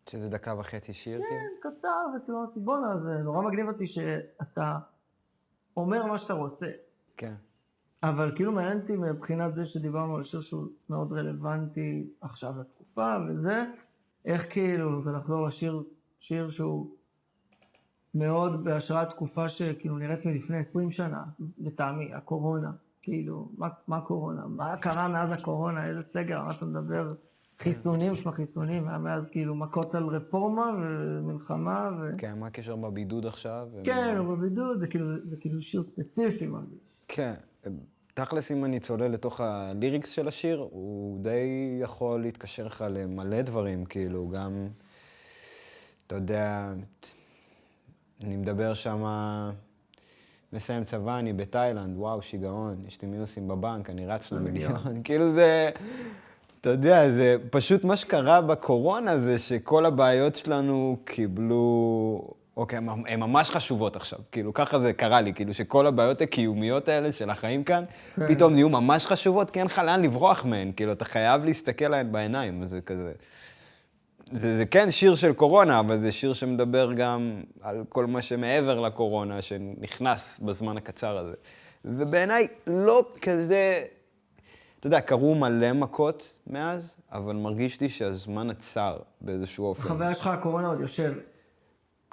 שזה 1.5 דקות שיר, כאילו? כן, קצר, וכאילו, אמרתי, בוא'נה, זה נורא מגניב אותי שאתה אומר מה שאתה רוצה. כן. אבל כאילו מעניין אותי מבחינת זה שדיברנו על שיר שהוא מאוד רלוונטי עכשיו לתקופה, וזה, איך כאילו, זה לחזור לשיר, שיר שהוא... מאוד בהשראת תקופה שכאילו נראית מלפני 20 שנה, לטעמי, הקורונה. כאילו, מה קורונה? מה קרה מאז הקורונה? איזה סגר? מה אתה מדבר? חיסונים, שמה חיסונים, מאז כאילו מכות על רפורמה ומלחמה ו... כן, מה הקשר בבידוד עכשיו? כן, אבל בבידוד זה כאילו שיר ספציפי מרגיש. כן. תכלס, אם אני צולל לתוך הליריקס של השיר, הוא די יכול להתקשר לך למלא דברים, כאילו, גם, אתה יודע... אני מדבר שמה, מסיים צבא, אני בתאילנד, וואו, שיגעון, יש לי מינוסים בבנק, אני רץ למיליון. כאילו זה, אתה יודע, זה פשוט מה שקרה בקורונה זה שכל הבעיות שלנו קיבלו, אוקיי, הן ממש חשובות עכשיו, כאילו, ככה זה קרה לי, כאילו שכל הבעיות הקיומיות האלה של החיים כאן, פתאום נהיו ממש חשובות, כי אין לך לאן לברוח מהן, כאילו, אתה חייב להסתכל להן בעיניים, זה כזה... זה כן שיר של קורונה, אבל זה שיר שמדבר גם על כל מה שמעבר לקורונה, שנכנס בזמן הקצר הזה. ובעיניי לא כזה, אתה יודע, קרו מלא מכות מאז, אבל מרגיש לי שהזמן עצר באיזשהו אופן. החוויה שלך, הקורונה עוד יושבת.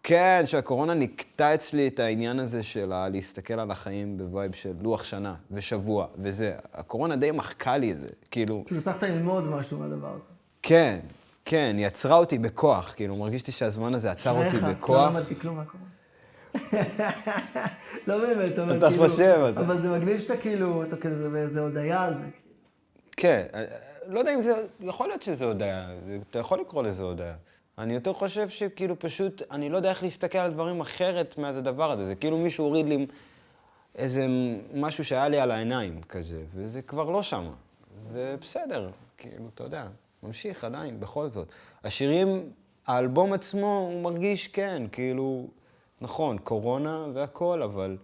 כן, שהקורונה נקטע אצלי את העניין הזה של להסתכל על החיים בווייב של לוח שנה ושבוע וזה. הקורונה די מחקה לי את זה, כאילו... כאילו צריכת ללמוד משהו מהדבר הזה. כן. כן, היא עצרה אותי בכוח, כאילו, מרגישתי שהזמן הזה עצר אותי בכוח. לא למדתי כלום מהקורונה. לא באמת, אבל אתה כאילו... חושב, אתה... אבל זה מגניב שאתה כאילו, אתה כזה באיזה הודיה על זה. כן, לא יודע אם זה... יכול להיות שזה הודיה, אתה יכול לקרוא לזה הודיה. אני יותר חושב שכאילו פשוט, אני לא יודע איך להסתכל על דברים אחרת מהזה דבר הזה. זה כאילו מישהו הוריד לי איזה משהו שהיה לי על העיניים כזה, וזה כבר לא שמה. ובסדר, כאילו, אתה יודע. ממשיך עדיין, בכל זאת. השירים, האלבום עצמו, הוא מרגיש כן, כאילו, נכון, קורונה והכל, אבל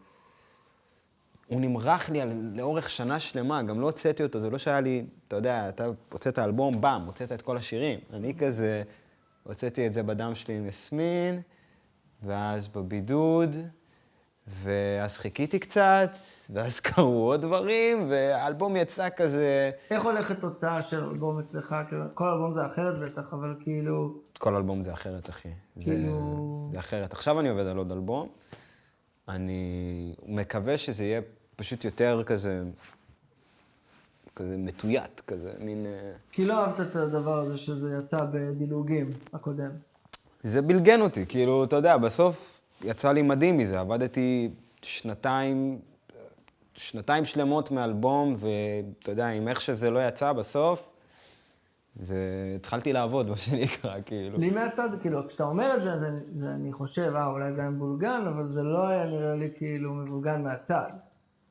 הוא נמרח לי לאורך שנה שלמה, גם לא הוצאתי אותו, זה לא שהיה לי, אתה יודע, אתה הוצאת האלבום, בם, הוצאת את כל השירים. אני כזה, הוצאתי את זה בדם שלי עם יסמין, ואז בבידוד, ואז חיכיתי קצת, ואז קרו עוד דברים, והאלבום יצא כזה... איך הולכת תוצאה של אלבום אצלך? כאילו, כל אלבום זה אחרת בטח, אבל כאילו... כל אלבום זה אחרת, אחי. כאילו... זה אחרת. עכשיו אני עובד על עוד אלבום. אני מקווה שזה יהיה פשוט יותר כזה מתוית, כזה מין... כי לא אהבת את הדבר הזה שזה יצא בדילוגים הקודם. זה בלגן אותי, כאילו, אתה יודע, בסוף יצא לי מדהים מזה. עבדתי שנתיים שלמות מאלבום, ואתה יודע, עם איך שזה לא יצא בסוף, התחלתי לעבוד, מה שנקרא, כאילו. לי מהצד, כאילו, כשאתה אומר את זה, אני חושב, אולי זה היה מבולגן, אבל זה לא היה נראה לי כאילו מבולגן מהצד.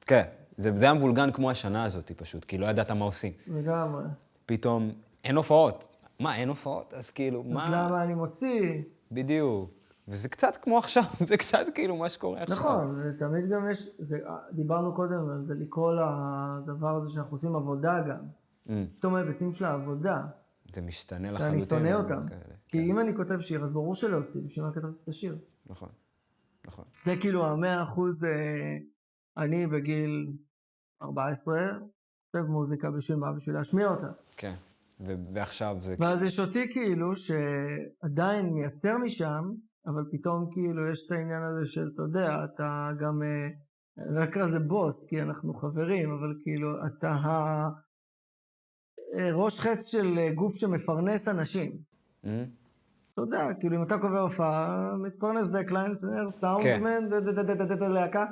כן, זה היה מבולגן כמו השנה הזאת פשוט, כי לא ידעת מה עושים. לגמרי. פתאום, אין הופעות. מה, אין הופעות? אז כאילו, מה... אז למה אני מוציא? בדיוק. וזה קצת כמו עכשיו, זה קצת כאילו מה שקורה עכשיו. נכון, ותמיד גם יש, דיברנו קודם על זה, לקרוא לדבר הזה שאנחנו עושים עבודה גם. פתאום ההיבטים של העבודה. זה משתנה לחלוטין. ואני שונא אותם. כי אם אני כותב שיר, אז ברור שלהוציא, בשביל מה כתבתי את השיר. נכון, נכון. זה כאילו 100%, אני בגיל 14, כותב מוזיקה בשביל מה? בשביל להשמיע אותה. כן, ועכשיו זה... ואז יש אותי כאילו שעדיין מייצר משם, אבל פתאום כאילו יש את העניין הזה של, אתה יודע, אתה גם, אני לא אקרא זה בוס, כי אנחנו חברים, אבל כאילו אתה ראש חץ של גוף שמפרנס אנשים. אתה יודע, כאילו אם אתה קובע הופעה, מתפרנס בקליין, סאונדמן, להקה.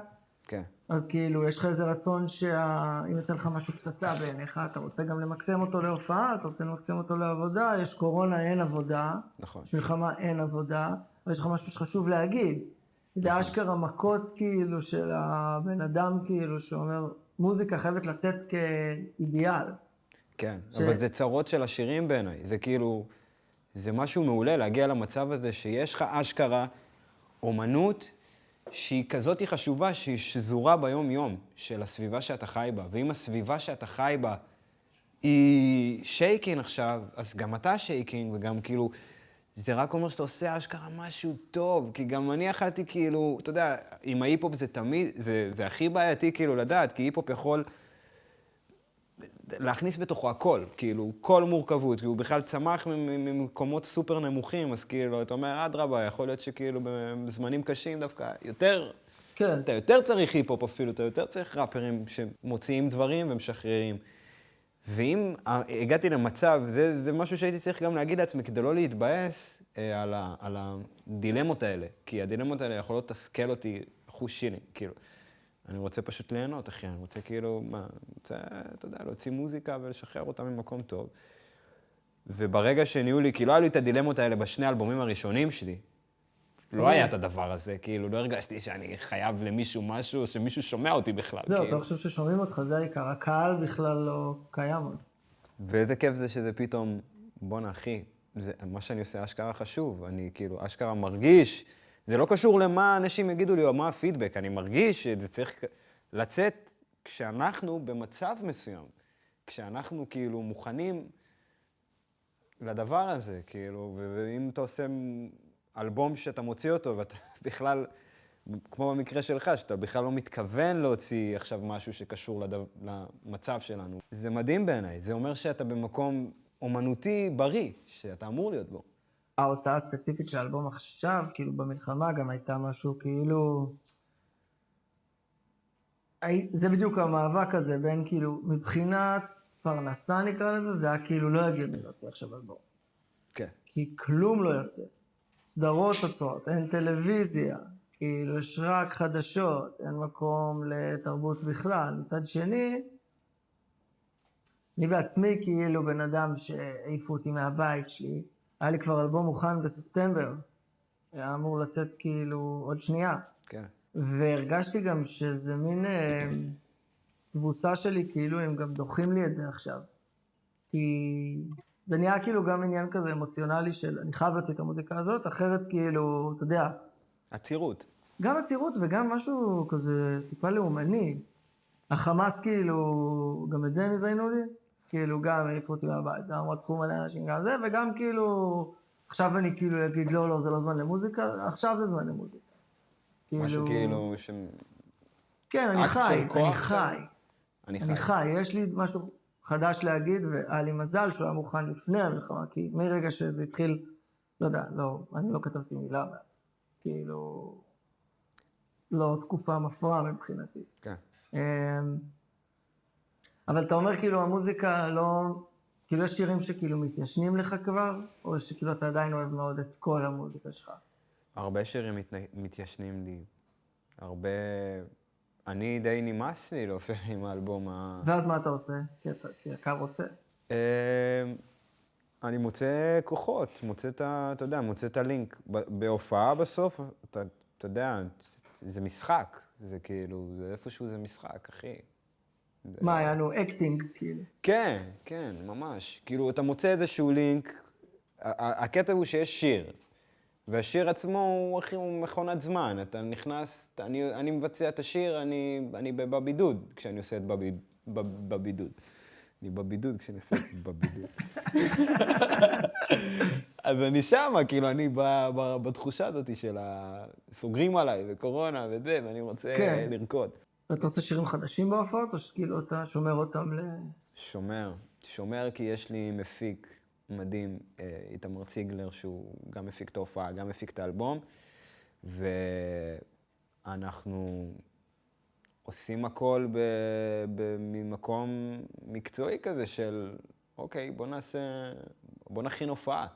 כן. אז כאילו, יש לך איזה רצון שאם יצא לך משהו פצצה בעיניך, אתה רוצה גם למקסם אותו להופעה, אתה רוצה למקסם אותו לעבודה, יש קורונה, אין עבודה. נכון. יש מלחמה, אין עבודה, ויש לך משהו שחשוב להגיד. זה אשכרה מכות כאילו של הבן אדם כאילו, שאומר, מוזיקה חייבת לצאת כאידיאל. כן, אבל זה צרות של השירים בעיניי. זה כאילו, זה משהו מעולה להגיע למצב הזה שיש לך אשכרה אומנות, שהיא כזאת חשובה, שהיא שזורה ביום-יום של הסביבה שאתה חי בה. ואם הסביבה שאתה חי בה היא שייקין עכשיו, אז גם אתה שייקין, וגם כאילו, זה רק אומר שאתה עושה אשכרה משהו טוב, כי גם אני יכלתי כאילו, אתה יודע, עם ההיפ-הופ זה תמיד, זה הכי בעייתי כאילו לדעת, כי היפ-הופ יכול להכניס בתוכו הכל, כאילו, כל מורכבות, כי הוא בכלל צמח ממקומות סופר נמוכים, אז כאילו, אתה אומר, אדרבה, יכול להיות שכאילו בזמנים קשים דווקא יותר, כן. אתה יותר צריך היפ-הופ אפילו, אתה יותר צריך ראפרים שמוציאים דברים ומשחררים. ואם הגעתי למצב, זה משהו שהייתי צריך גם להגיד לעצמי, כדי לא להתבאס על הדילמות האלה, כי הדילמות האלה יכולות תסכל אותי אחוז שילינג, כאילו. אני רוצה פשוט ליהנות, אחי, אני רוצה כאילו, אני רוצה, אתה יודע, להוציא מוזיקה ולשחרר אותה ממקום טוב. וברגע שנהיו לי, כי לא היו לי את הדילמות האלה בשני האלבומים הראשונים שלי, לא היה את הדבר הזה, כאילו, לא הרגשתי שאני חייב למישהו משהו, שמישהו שומע אותי בכלל. זהו, אתה חושב ששומעים אותך, זה העיקר, הקהל בכלל לא קיים עוד. ואיזה כיף זה שזה פתאום, בואנה, אחי, מה שאני עושה אשכרה חשוב, אני כאילו אשכרה מרגיש, זה לא קשור למה אנשים יגידו לי, או מה הפידבק, אני מרגיש שזה צריך לצאת כשאנחנו במצב מסוים, כשאנחנו כאילו מוכנים לדבר הזה, כאילו, ואם אתה עושה אלבום שאתה מוציא אותו, ואתה בכלל, כמו במקרה שלך, שאתה בכלל לא מתכוון להוציא עכשיו משהו שקשור למצב שלנו, זה מדהים בעיניי, זה אומר שאתה במקום אומנותי בריא, שאתה אמור להיות בו. ההוצאה הספציפית של האלבום עכשיו, כאילו במלחמה גם הייתה משהו כאילו... זה בדיוק המאבק הזה בין כאילו, מבחינת פרנסה נקרא לזה, זה היה כאילו לא הגיוני להוציא עכשיו אלבום. כן. כי כלום לא יוצא. סדרות תוצאות, אין טלוויזיה, כאילו יש רק חדשות, אין מקום לתרבות בכלל. מצד שני, אני בעצמי כאילו בן אדם שהעיפו אותי מהבית שלי, היה לי כבר אלבום מוכן בספטמבר, היה אמור לצאת כאילו עוד שנייה. כן. והרגשתי גם שזה מין תבוסה שלי, כאילו הם גם דוחים לי את זה עכשיו. כי זה נהיה כאילו גם עניין כזה אמוציונלי של אני חייב להוציא את המוזיקה הזאת, אחרת כאילו, אתה יודע. עצירות. גם עצירות וגם משהו כזה טיפה לאומני. החמאס כאילו, גם את זה הם יזיינו לי. כאילו גם העיפו אותי מהבית, גם רצחו מלא אנשים, גם זה, וגם כאילו עכשיו אני כאילו אגיד, לא, זה לא זמן למוזיקה, עכשיו זה זמן למוזיקה. משהו כאילו ש... כן, אני אקט חי, של כוח אני כזה? חי. אני אני חי. חי, יש לי משהו חדש להגיד, והיה לי מזל שהוא היה מוכן לפני המלחמה, כי מרגע שזה התחיל, לא יודע, אני לא כתבתי מילה מאז. כאילו, לא תקופה מפרעה מבחינתי. כן. אבל אתה אומר כאילו המוזיקה לא, כאילו יש שירים שכאילו מתיישנים לך כבר, או שכאילו אתה עדיין אוהב מאוד את כל המוזיקה שלך? הרבה שירים מתיישנים לי. הרבה... אני די נמאס לי להופיע עם האלבום ואז מה אתה עושה? כי הקו רוצה. אני מוצא כוחות, אתה יודע, מוצא את הלינק. בהופעה בסוף, אתה יודע, זה משחק. זה כאילו, זה איפשהו זה משחק, אחי. מה, היה לנו אקטינג, כאילו? כן, כן, ממש. כאילו, אתה מוצא איזשהו לינק, הקטע הוא שיש שיר, והשיר עצמו הוא, אחי, הוא מכונת זמן. אתה נכנס, אני מבצע את השיר, אני בבידוד, כשאני עושה את בבידוד. אני בבידוד כשאני עושה את בבידוד. אז אני שמה, כאילו, אני בתחושה הזאת של סוגרים עליי, וקורונה וזה, ואני רוצה לרקוד. ואתה עושה שירים חדשים בהופעות, או שכאילו אתה שומר אותם שומר כי יש לי מפיק מדהים, איתמר ציגלר, שהוא גם מפיק את ההופעה, גם מפיק את האלבום, ואנחנו עושים הכל ממקום מקצועי כזה של, אוקיי, בוא נכין הופעה.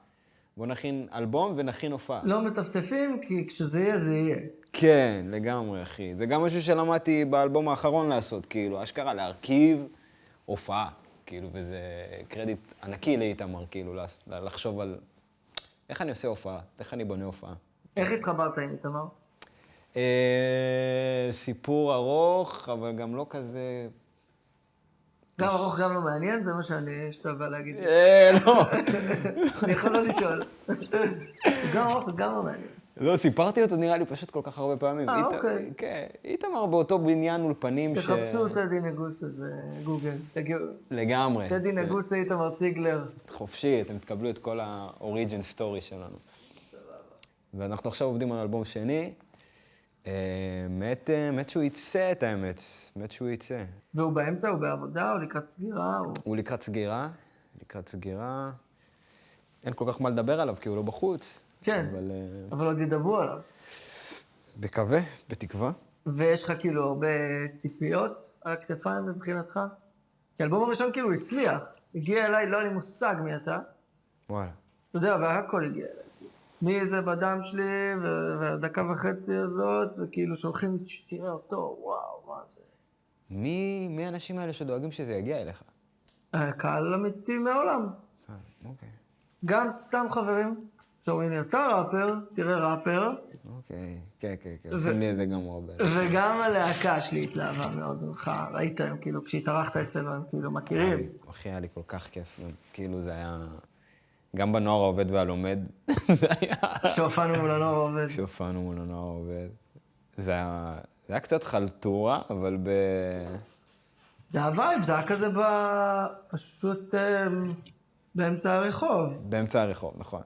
בוא נכין אלבום ונכין הופעה. לא מטפטפים, כי כשזה יהיה, זה יהיה. כן, לגמרי, אחי. זה גם משהו שלמדתי באלבום האחרון לעשות, כאילו, אשכרה להרכיב הופעה, כאילו, וזה קרדיט ענקי לאיתמר, כאילו, לחשוב על איך אני עושה הופעה, איך אני בונה הופעה. איך התחברת עם איתמר? סיפור ארוך, אבל גם לא כזה... גם ארוך, גם לא מעניין, זה מה שאתה בא להגיד. לא. אני יכול לא לשאול. גם ארוך וגם לא מעניין. לא, סיפרתי אותו נראה לי פשוט כל כך הרבה פעמים. אוקיי. כן, איתמר באותו בניין אולפנים תחפשו טדי נגוסה בגוגל, תגיעו. לגמרי. טדי נגוסה, איתמר ציגלר. חופשי, אתם תקבלו את כל האוריג'ן סטורי שלנו. ואנחנו עכשיו עובדים על אלבום שני. מת שהוא יצא את האמת, מת שהוא יצא. והוא באמצע, הוא בעבודה, הוא לקראת סגירה? הוא לקראת סגירה. אין כל כך מה לדבר עליו, כי הוא לא בחוץ. כן, אבל עוד ידברו עליו. מקווה, בתקווה. ויש לך כאילו הרבה ציפיות על הכתפיים מבחינתך? כי האלבום הראשון כאילו הצליח. הגיע אליי, לא היה לי מושג מי אתה. וואלה. אתה יודע, והכל הגיע אליי. מי זה בדם שלי, והדקה וחצי הזאת, וכאילו שולחים, תראה אותו, וואו, מה זה? מי האנשים האלה שדואגים שזה יגיע אליך? קהל אמיתי מהעולם. אוקיי. גם סתם חברים, שאומרים לי, אתה ראפר, תראה ראפר. אוקיי, כן. עושים לי את זה גם הרבה. וגם הלהקה שלי התלהבה מאוד ממך. ראית היום, כאילו, כשהתארחת אצלנו, הם כאילו מכירים. אחי, היה לי כל כך כיף. כאילו זה היה... גם בנוער העובד והלומד, זה היה... כשהופענו מול הנוער העובד. כשהופענו מול הנוער העובד. זה היה קצת חלטורה, אבל זה הווייב, זה היה כזה פשוט באמצע הרחוב. באמצע הרחוב, נכון.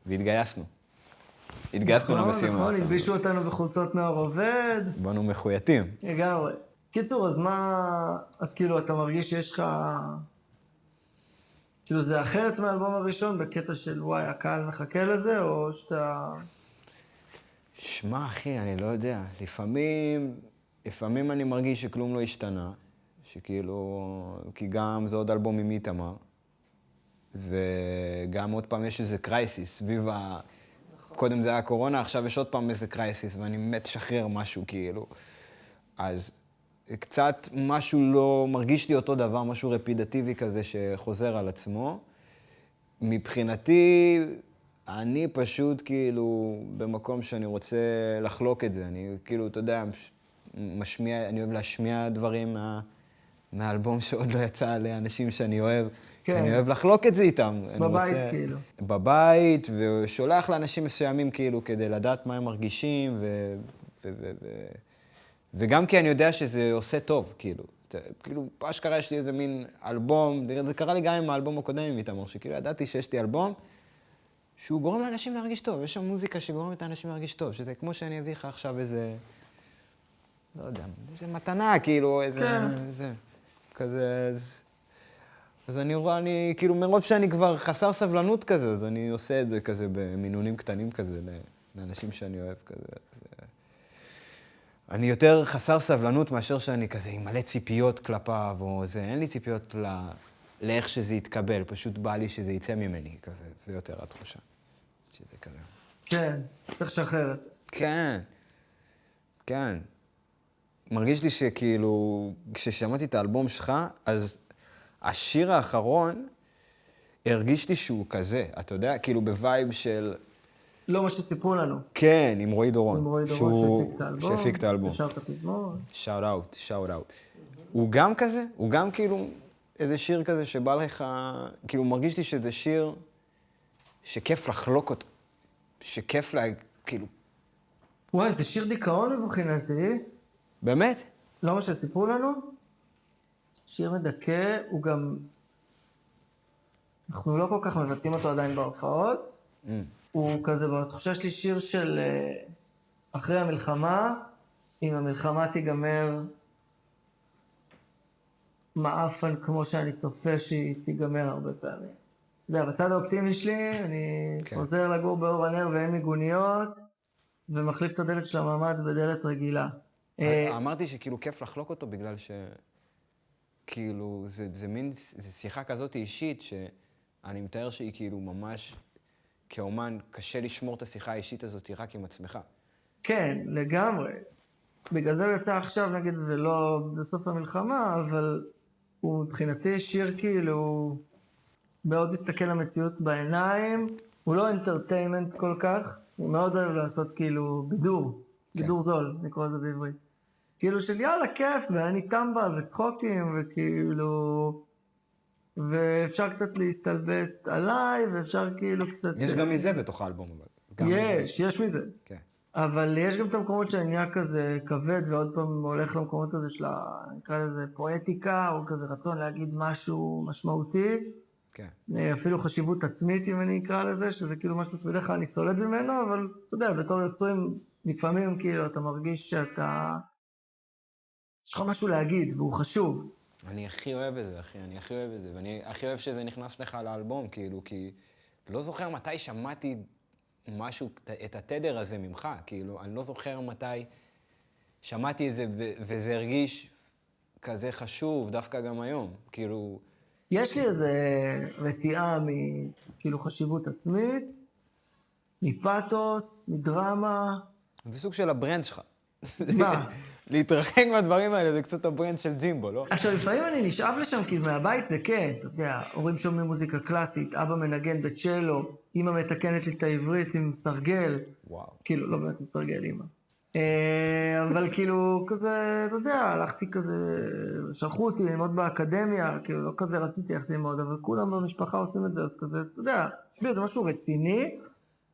והתגייסנו. התגייסנו למשימה. נכון, הלבישו אותנו בחולצות נוער עובד. באנו מחויטים. לגמרי. קיצור, אז מה... אז כאילו, אתה מרגיש שיש לך... כאילו, זה אחרת מהאלבום הראשון, בקטע של וואי, הקהל מחכה לזה, או שאתה... שמע, אחי, אני לא יודע. לפעמים אני מרגיש שכלום לא השתנה, שכאילו... כי גם זה עוד אלבום עם איתמר, וגם עוד פעם יש איזה קרייסיס סביב ה... קודם זה היה קורונה, עכשיו יש עוד פעם איזה קרייסיס, ואני מת לשחרר משהו, כאילו. אז קצת משהו לא... מרגיש לי אותו דבר, משהו רפידטיבי כזה שחוזר על עצמו. מבחינתי, אני פשוט כאילו במקום שאני רוצה לחלוק את זה. אני כאילו, אתה יודע, אני אוהב להשמיע דברים מהאלבום שעוד לא יצא לאנשים שאני אוהב. כן. אני אוהב לחלוק את זה איתם. בבית כאילו. בבית, ושולח לאנשים מסוימים כאילו כדי לדעת מה הם מרגישים, וגם כי אני יודע שזה עושה טוב, כאילו. כאילו, אשכרה יש לי איזה מין אלבום, זה קרה לי גם עם האלבום הקודם עם איתמר, שכאילו ידעתי שיש לי אלבום, שהוא גורם לאנשים להרגיש טוב. יש שם מוזיקה שגורמת לאנשים להרגיש טוב, שזה כמו שאני אביא לך עכשיו איזה, לא יודע, איזה מתנה, כאילו, איזה, איזה, כזה, אז אני, כאילו, מרוב שאני כבר חסר סבלנות כזה, אז אני עושה את זה כזה במינונים קטנים כזה, לאנשים שאני אוהב כזה. אני יותר חסר סבלנות מאשר שאני כזה עם מלא ציפיות כלפיו, או זה, אין לי ציפיות לאיך שזה יתקבל, פשוט בא לי שזה יצא ממני, כזה, זה יותר התחושה, שזה כזה. כן, צריך לשחרר את זה. כן, כן. מרגיש לי שכאילו, כששמעתי את האלבום שלך, אז השיר האחרון הרגיש לי שהוא כזה, אתה יודע, כאילו בווייב של... לא מה שסיפרו לנו. כן, עם רועי דורון. עם רועי דורון שהפיק את האלבום. שר את הפזמון. שאוט אאוט, שאוט אאוט. הוא גם כזה? הוא גם כאילו איזה שיר כזה שבא לך... כאילו מרגיש לי שזה שיר שכיף לחלוק אותו. שכיף לה... כאילו... וואי, זה שיר דיכאון מבחינתי. באמת? לא מה שסיפרו לנו. שיר מדכא, הוא גם... אנחנו לא כל כך מבצעים אותו עדיין בהופעות. הוא כזה, בתחושה שלי שיר של אחרי המלחמה, אם המלחמה תיגמר מאפן כמו שאני צופה שהיא תיגמר הרבה פעמים. אתה יודע, בצד האופטימי שלי, אני עוזר לגור באור הנר ואין מיגוניות, ומחליף את הדלת של הממ"ד בדלת רגילה. אמרתי שכאילו כיף לחלוק אותו בגלל שכאילו זה מין, זה שיחה כזאת אישית שאני מתאר שהיא כאילו ממש כאומן קשה לשמור את השיחה האישית הזאת רק עם עצמך. כן, לגמרי. בגלל זה הוא יצא עכשיו נגיד ולא בסוף המלחמה, אבל הוא מבחינתי שיר כאילו מאוד מסתכל למציאות בעיניים, הוא לא אנטרטיימנט כל כך, הוא מאוד אוהב לעשות כאילו בידור, בידור זול, נקרא לזה בעברית. כאילו של יאללה כיף, ואני טמבל וצחוקים, וכאילו... ואפשר קצת להסתלבט עליי, ואפשר כאילו קצת... יש גם מזה בתוך האלבום, אבל. יש מזה. כן. אבל יש גם את המקומות שאני נהיה כזה כבד, ועוד פעם הולך למקומות הזה של נקרא לזה פואטיקה, או כזה רצון להגיד משהו משמעותי. כן. אפילו חשיבות עצמית, אם אני אקרא לזה, שזה כאילו משהו שבדרך כלל אני סולד ממנו, אבל אתה יודע, בתור יוצרים, לפעמים כאילו אתה מרגיש שאתה... יש לך משהו להגיד, והוא חשוב. אני הכי אוהב את זה, אחי, אני הכי אוהב את זה, ואני הכי אוהב שזה נכנס לך לאלבום, כאילו, כי לא זוכר מתי שמעתי משהו, את התדר הזה ממך, כאילו, אני לא זוכר מתי שמעתי את זה, וזה הרגיש כזה חשוב, דווקא גם היום, כאילו... יש לי איזו רתיעה מכאילו חשיבות עצמית, מפאטוס, מדרמה. זה סוג של הברנד שלך. מה? להתרחק מהדברים האלה, זה קצת הברנד של ג'ימבו, לא? עכשיו, לפעמים אני נשאב לשם, כי מהבית זה כן, אתה יודע, הורים שומעים מוזיקה קלאסית, אבא מנגן בצ'לו, אמא מתקנת לי את העברית עם סרגל. וואו. כאילו, לא באמת עם סרגל, אמא. אבל כאילו, כזה, אתה יודע, הלכתי כזה, שלחו אותי ללמוד באקדמיה, כאילו, לא כזה רציתי ללכת ללמוד, אבל כולם במשפחה עושים את זה, אז כזה, אתה יודע, זה משהו רציני,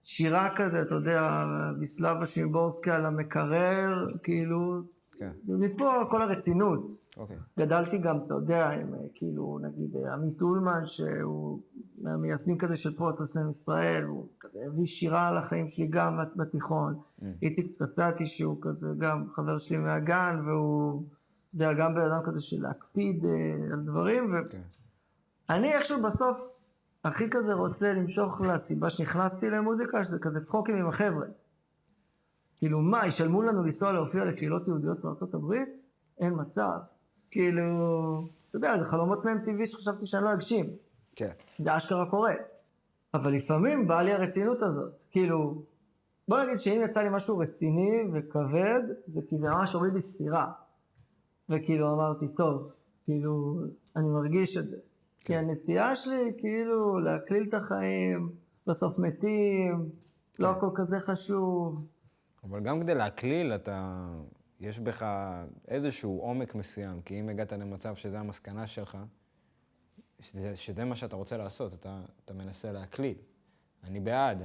שירה כזה, אתה יודע, בסלאבה שימבורסקי על המקרר, כאילו, כן. מפה כל הרצינות. אוקיי. גדלתי גם, אתה יודע, עם כאילו, נגיד, עמית אולמן, שהוא מהמייסדים כזה של פרוטרס עם ישראל, הוא כזה הביא שירה על החיים שלי גם בתיכון. איציק פצצתי, שהוא כזה גם חבר שלי מהגן, והוא, אתה יודע, גם בן אדם כזה של להקפיד על דברים, ואני איכשהו בסוף הכי כזה רוצה למשוך לסיבה שנכנסתי למוזיקה, שזה כזה צחוקים עם החבר'ה. כאילו, מה, ישלמו לנו לנסוע להופיע לקהילות יהודיות בארצות הברית? אין מצב. כאילו, אתה יודע, זה חלומות מ-MTV שחשבתי שאני לא אגשים. כן. זה אשכרה קורה. אבל לפעמים באה לי הרצינות הזאת. כאילו, בוא נגיד שאם יצא לי משהו רציני וכבד, זה כי זה ממש הוריד לי סתירה. וכאילו אמרתי, טוב, כאילו, אני מרגיש את זה. כי הנטייה שלי, כאילו, להקליל את החיים, בסוף מתים, לא הכל כזה חשוב. אבל גם כדי להקליל, יש בך איזשהו עומק מסוים, כי אם הגעת למצב שזה המסקנה שלך, שזה מה שאתה רוצה לעשות, אתה מנסה להקליל. אני בעד,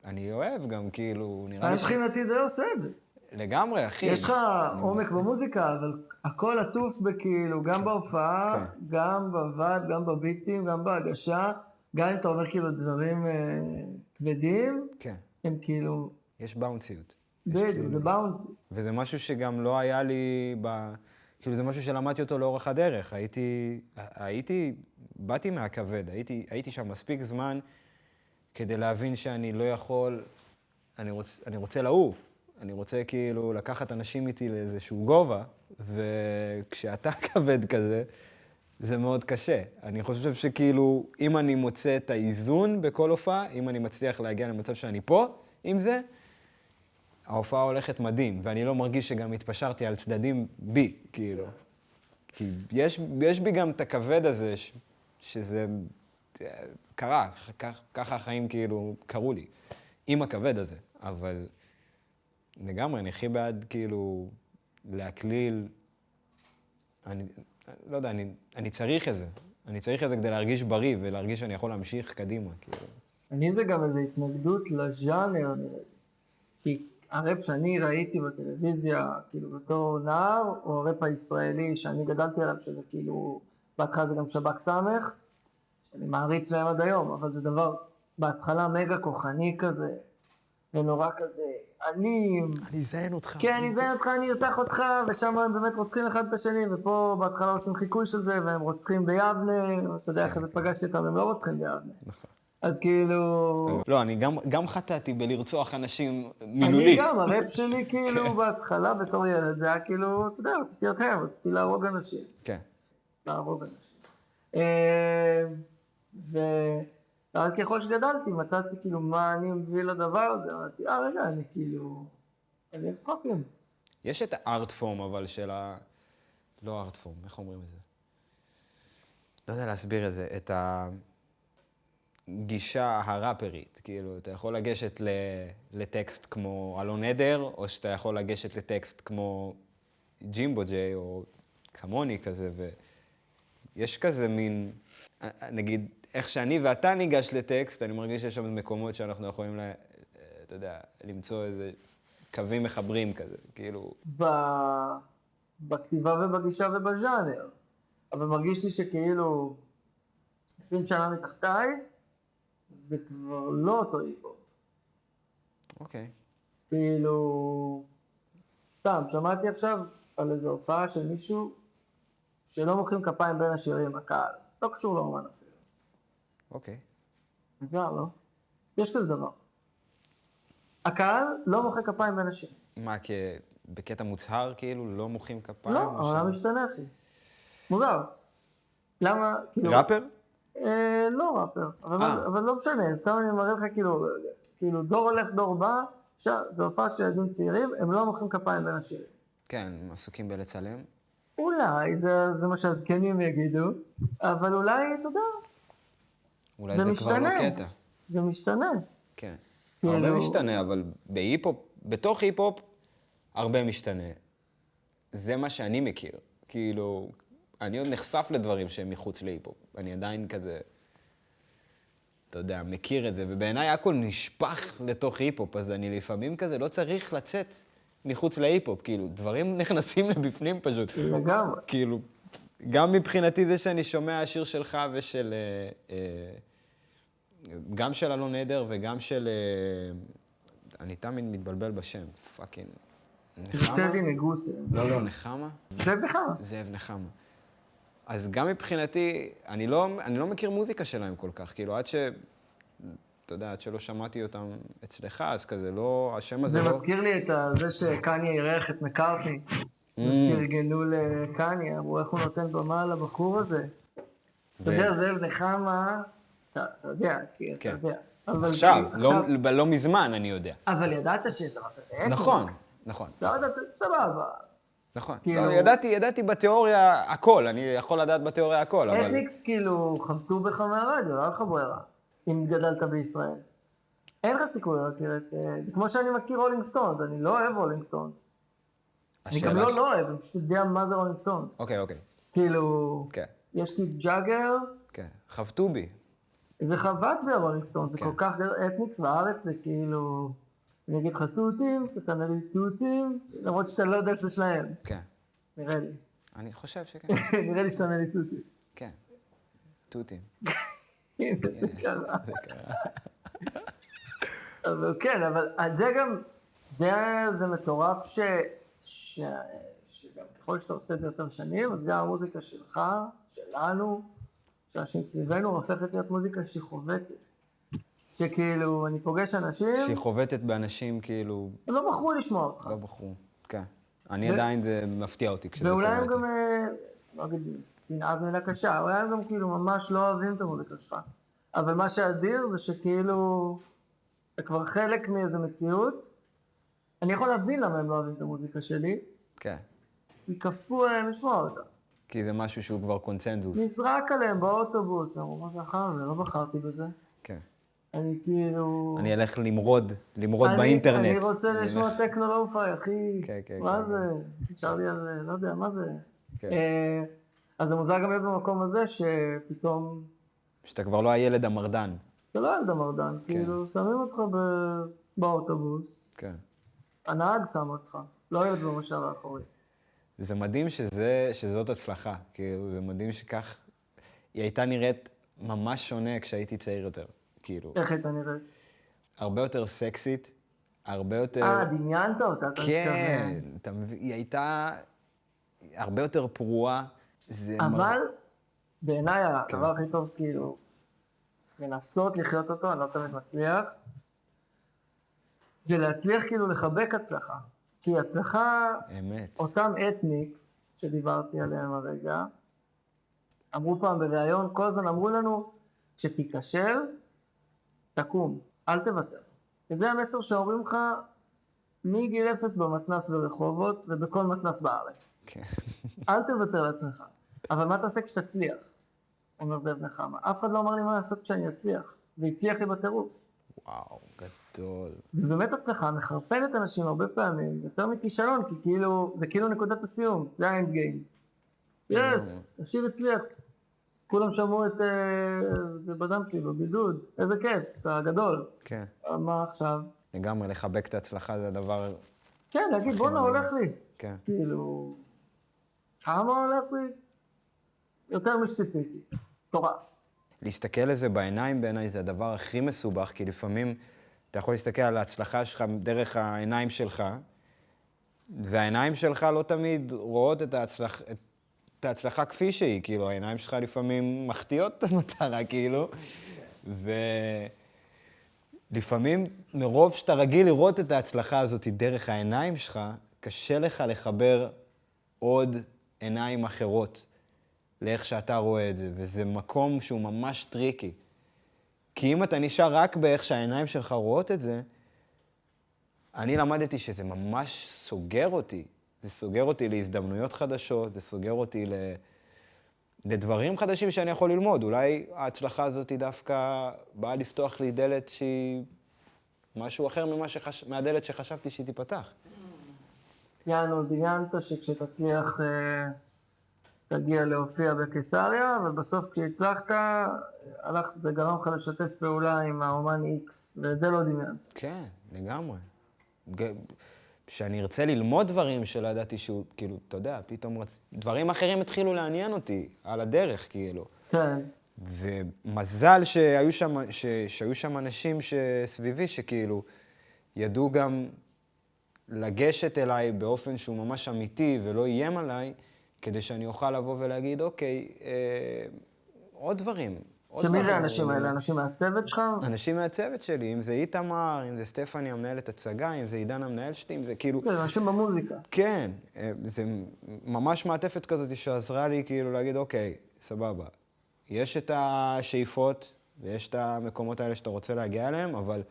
אני אוהב גם, כאילו, נראה לי מבחינתי די עושה את זה. לגמרי, אחי. יש לך עומק במוזיקה, אבל הכל עטוף בכאילו, גם בהופעה, גם בוועד, גם בביטים, גם בהגשה, גם אם אתה אומר כאילו דברים כבדים, כן. הם כאילו, יש באונסיות. בדיוק, זה באונסי. וזה משהו שגם לא היה לי כאילו זה משהו שלמדתי אותו לאורך הדרך. באתי מהכבד, הייתי שם מספיק זמן כדי להבין שאני לא יכול, אני רוצה לעוף. אני רוצה כאילו לקחת אנשים איתי לאיזשהו גובה, וכשאתה כבד כזה, זה מאוד קשה. אני חושב שכאילו, אם אני מוצא את האיזון בכל הופעה, אם אני מצליח להגיע למצב שאני פה עם זה, ההופעה הולכת מדהים, ואני לא מרגיש שגם התפשרתי על צדדים בי, כאילו. כי יש בי גם את הכבד הזה, שזה קרה, ככה החיים כאילו קרו לי, עם הכבד הזה. אבל לגמרי, אני הכי בעד כאילו להקליל, אני לא יודע, אני צריך את זה. אני צריך את זה כדי להרגיש בריא ולהרגיש שאני יכול להמשיך קדימה, כאילו. אני זה גם איזו התנגדות לז'אנר, כי הראפ שאני ראיתי בטלוויזיה, כאילו בתור נער, או הראפ הישראלי שאני גדלתי עליו, שזה כאילו, בהתחלה זה גם שב"כ סמך, שאני מעריץ להם עד היום, אבל זה דבר בהתחלה מגה כוחני כזה, ונורא כזה אלים. אני אזיין אותך. כן, אני אזיין אותך, אני ארצח אותך, ושם הם באמת רוצחים אחד את השני, ופה בהתחלה עושים חיקוי של זה, והם רוצחים ביבנה, אתה יודע איך זה פגשתי אותם, הם לא רוצחים ביבנה. נכון. אז כאילו... לא, אני גם חטאתי בלרצוח אנשים מילולית. אני גם, הראפ שלי כאילו בהתחלה בתור ילד, זה היה כאילו, אתה יודע, רציתי יותר, רציתי להרוג אנשים. כן. להרוג אנשים. ואז ככל שגדלתי, מצאתי כאילו מה אני מביא לדבר הזה, אמרתי, רגע, אני כאילו, אני אוהב צחוקים. יש את הארט פורם, אבל של לא ארט פורם, איך אומרים את זה? לא יודע להסביר את זה, את הגישה הראפרית, כאילו, אתה יכול לגשת לטקסט כמו אלון עדר, או שאתה יכול לגשת לטקסט כמו ג'ימבו ג'יי, או כמוני כזה, ויש כזה מין, נגיד, איך שאני ואתה ניגש לטקסט, אני מרגיש שיש שם מקומות שאנחנו יכולים, אתה יודע, למצוא איזה קווים מחברים כזה, כאילו... בכתיבה ובגישה ובז'אנר, אבל מרגיש לי שכאילו 20 שנה מתחתיי, זה כבר לא אותו היפ-הופ. אוקיי. כאילו, סתם, שמעתי עכשיו על איזו הופעה של מישהו שלא מוחאים כפיים בין השירים, הקהל. לא קשור לאומן אפילו. אוקיי. מוזר, לא? יש כזה דבר. הקהל לא מוחא כפיים בין השירים. מה, בקטע מוצהר כאילו לא מוחאים כפיים? לא, העולם משתנה, אחי. מוזר. למה, כאילו... ראפר? לא ראפר, אבל לא משנה, סתם אני מראה לך כאילו דור הולך דור בא, זו הופעה של ילדים צעירים, הם לא מוחאים כפיים בין השירים. כן, הם עסוקים בלצלם. אולי, זה מה שהזקנים יגידו, אבל אולי, אתה יודע, אולי זה כבר לא קטע. זה משתנה. כן, הרבה משתנה, אבל בהיפ-הופ, בתוך היפ-הופ, הרבה משתנה. זה מה שאני מכיר. כאילו, אני עוד נחשף לדברים שהם מחוץ להיפ-הופ. אני עדיין כזה, אתה יודע, מכיר את זה, ובעיניי הכל נשפך לתוך היפ-הופ, אז אני לפעמים כזה לא צריך לצאת מחוץ להיפ-הופ, כאילו, דברים נכנסים לבפנים פשוט. לגמרי. כאילו, גם מבחינתי זה שאני שומע השיר שלך ושל, גם של אלון עדר וגם של, אני תמיד מתבלבל בשם, פאקינג, נחמה? זה טדי נגוסה. לא, נחמה? זאב נחמה. זאב נחמה. אז גם מבחינתי, אני לא מכיר מוזיקה שלהם כל כך, כאילו עד אתה יודע, עד שלא שמעתי אותם אצלך, אז כזה לא, השם הזה זה לא... זה מזכיר לי את זה שקניה אירח את מקארטני. תרגנו לקניה, אמרו איך הוא נותן במה לבחור הזה. אתה יודע, זאב נחמה, אתה יודע, כי אתה יודע. עכשיו, לא מזמן אני יודע. אבל ידעת שיש דבר כזה אתניקס. נכון. לא ידעת, סבבה. נכון. ידעתי בתיאוריה הכל, אני יכול לדעת בתיאוריה הכל, אבל... אתניקס כאילו חבטו בך מהרדיו, לא היה לך ברירה, אם גדלת בישראל. אין לך סיכוי להכיר את... זה כמו שאני מכיר רולינג סטונס, אני לא אוהב רולינג סטונס. אני גם לא אוהב, אני פשוט יודע מה זה רולינג סטונס. אוקיי. כאילו, יש לי ג'אגר. כן, חבטו בי. זה חבט בי הרולינג סטונס, זה כל כך אתניקס, והארץ זה כאילו... אני אגיד לך תותים, אתה תענה לי תותים, למרות שאתה לא יודע שזה שלהם. כן. נראה לי. אני חושב שכן. נראה לי שאתה ענה לי תותים. כן, תותים. הנה, זה קרה. זה קרה. אבל כן, אבל זה גם, זה מטורף שגם ככל שאתה עושה את זה יותר שנים, אז גם המוזיקה שלך, שלנו, שאנשים סביבנו, הופכת להיות מוזיקה שהיא חובטת. שכאילו, אני פוגש אנשים... שהיא חובטת באנשים כאילו... הם לא בחרו לשמוע אותך. לא בחרו, כן. אני עדיין, זה מפתיע אותי כשזה קורה. ואולי הם גם, לא אגיד, שנאה זו מילה קשה, אולי הם גם כאילו ממש לא אוהבים את המוזיקה שלך. אבל מה שאדיר זה שכאילו, אתה כבר חלק מאיזו מציאות. אני יכול להבין למה הם לא אוהבים את המוזיקה שלי. כן. כי כפו עליהם לשמוע אותה. כי זה משהו שהוא כבר קונצנזוס. נזרק עליהם באוטובוס, אמרו, מה זה אחר זה? לא בחרתי בזה. כן. אני כאילו... אני אלך למרוד באינטרנט. אני רוצה לשמוע טכנו לואו-פיי, אחי. כן, כן, מה כן. זה? נשאר לי על זה, לא יודע, מה זה? כן. אז זה מוזר גם להיות במקום הזה, שפתאום... שאתה כבר לא הילד המרדן. אתה לא ילד המרדן, כאילו, שמים אותך באוטובוס, כן. הנהג שם אותך, לא ילד במושב האחורי. זה מדהים שזאת הצלחה. כאילו, זה מדהים שכך... היא הייתה נראית ממש שונה כשהייתי צעיר יותר. כאילו, איך הייתה נראית? הרבה יותר סקסית, הרבה יותר... דמיינת אותה, אתה כן, מתכוון. היא הייתה הרבה יותר פרועה. אבל בעיניי הדבר הכי טוב, כאילו, לנסות לחיות אותו, אני לא תמיד מצליח, זה להצליח כאילו לחבק הצלחה. כי הצלחה, אמת. אותם אתניקס שדיברתי עליהם הרגע, אמרו פעם בריאיון, כל הזמן אמרו לנו, כשתיכשל, תקום, אל תוותר. וזה המסר שאומרים לך מגיל 0 במתנ"ס ברחובות ובכל מתנ"ס בארץ. כן. אל תוותר לעצמך. אבל מה תעשה כשתצליח? אומר זאב נחמה. אף אחד לא אמר לי מה לעשות כשאני אצליח. והצליח לי בטירוף. וואו, גדול. ובאמת הצלחה מחרפנת אנשים הרבה פעמים, יותר מכישלון, כי כאילו, זה כאילו נקודת הסיום, זה האנד גיים. יס, השיר הצליח. כולם שמעו את זה בדם שלי בבידוד, איזה כיף, אתה גדול. כן. מה עכשיו? לגמרי, לחבק את ההצלחה זה הדבר... כן, להגיד, בוא'נה, הולך לי. כן. כאילו, כמה הולך לי? יותר משציפיתי. מטורף. להסתכל לזה בעיניים בעיניי זה הדבר הכי מסובך, כי לפעמים אתה יכול להסתכל על ההצלחה שלך דרך העיניים שלך, והעיניים שלך לא תמיד רואות את ההצלחה כפי שהיא, כאילו, העיניים שלך לפעמים מחטיאות את המטרה, כאילו, ולפעמים מרוב שאתה רגיל לראות את ההצלחה הזאת דרך העיניים שלך, קשה לך לחבר עוד עיניים אחרות לאיך שאתה רואה את זה, וזה מקום שהוא ממש טריקי. כי אם אתה נשאר רק באיך שהעיניים שלך רואות את זה, אני למדתי שזה ממש סוגר אותי. זה סוגר אותי להזדמנויות חדשות, זה סוגר אותי לדברים חדשים שאני יכול ללמוד. אולי ההצלחה הזאת היא דווקא באה לפתוח לי דלת שהיא משהו אחר מהדלת שחשבתי שהיא תיפתח. יענו, דמיינת שכשתצליח תגיע להופיע בקיסריה, ובסוף כשהצלחת, זה גרם לך לשתף פעולה עם האומן X, ואת זה לא דמיינת. כן, לגמרי. שאני ארצה ללמוד דברים שלא ידעתי שהוא, כאילו, אתה יודע, פתאום דברים אחרים התחילו לעניין אותי על הדרך, כאילו. כן. ומזל שהיו שם אנשים סביבי שכאילו ידעו גם לגשת אליי באופן שהוא ממש אמיתי ולא איים עליי, כדי שאני אוכל לבוא ולהגיד, אוקיי, עוד דברים. שמי זה האנשים האלה? אנשים מהצוות שלך? אנשים מהצוות שלי, אם זה איתמר, אם זה סטפני המנהלת הצגה, אם זה עידן המנהל שלי, אם זה כאילו... כן, אנשים במוזיקה. כן, זה ממש מעטפת כזאת שעזרה לי כאילו להגיד, אוקיי, סבבה. יש את השאיפות ויש את המקומות האלה שאתה רוצה להגיע אליהם, אבל